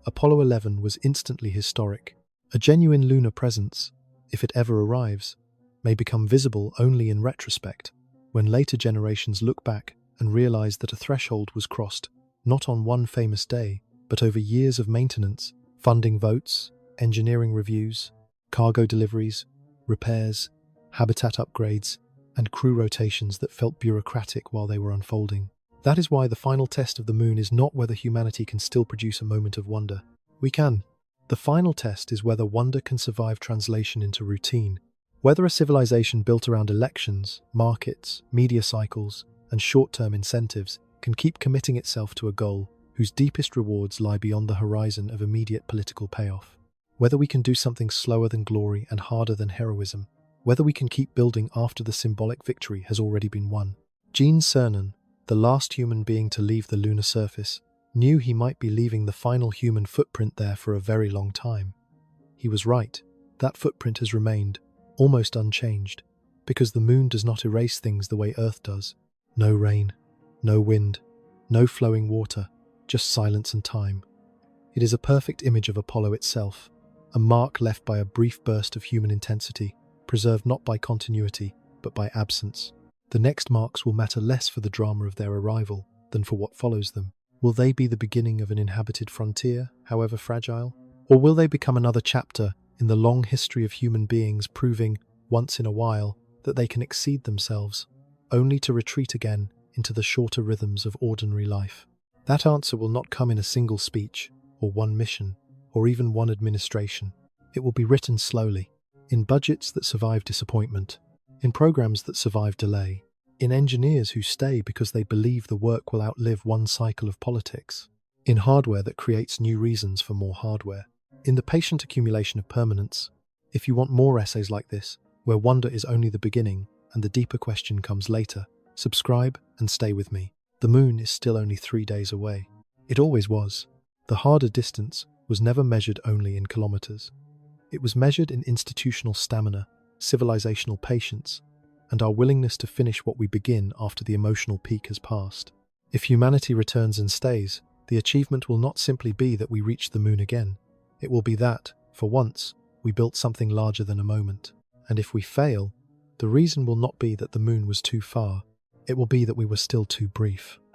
Apollo 11 was instantly historic. A genuine lunar presence, if it ever arrives, may become visible only in retrospect, when later generations look back and realize that a threshold was crossed, not on one famous day, but over years of maintenance, funding votes, engineering reviews, cargo deliveries, repairs, habitat upgrades, and crew rotations that felt bureaucratic while they were unfolding. That is why the final test of the moon is not whether humanity can still produce a moment of wonder. We can. The final test is whether wonder can survive translation into routine. Whether a civilization built around elections, markets, media cycles, and short-term incentives can keep committing itself to a goal whose deepest rewards lie beyond the horizon of immediate political payoff. Whether we can do something slower than glory and harder than heroism. Whether we can keep building after the symbolic victory has already been won. Gene Cernan, the last human being to leave the lunar surface, knew he might be leaving the final human footprint there for a very long time. He was right. That footprint has remained, almost unchanged, because the moon does not erase things the way Earth does. No rain, no wind, no flowing water, just silence and time. It is a perfect image of Apollo itself, a mark left by a brief burst of human intensity, preserved not by continuity, but by absence. The next marks will matter less for the drama of their arrival than for what follows them. Will they be the beginning of an inhabited frontier, however fragile? Or will they become another chapter in the long history of human beings proving, once in a while, that they can exceed themselves, only to retreat again into the shorter rhythms of ordinary life? That answer will not come in a single speech, or one mission, or even one administration. It will be written slowly, in budgets that survive disappointment, in programs that survive delay, in engineers who stay because they believe the work will outlive one cycle of politics, in hardware that creates new reasons for more hardware, in the patient accumulation of permanence. If you want more essays like this, where wonder is only the beginning and the deeper question comes later, subscribe and stay with me. The moon is still only 3 days away. It always was. The harder distance was never measured only in kilometers. It was measured in institutional stamina, civilizational patience, and our willingness to finish what we begin after the emotional peak has passed. If humanity returns and stays, the achievement will not simply be that we reach the moon again. It will be that, for once, we built something larger than a moment. And if we fail, the reason will not be that the moon was too far. It will be that we were still too brief.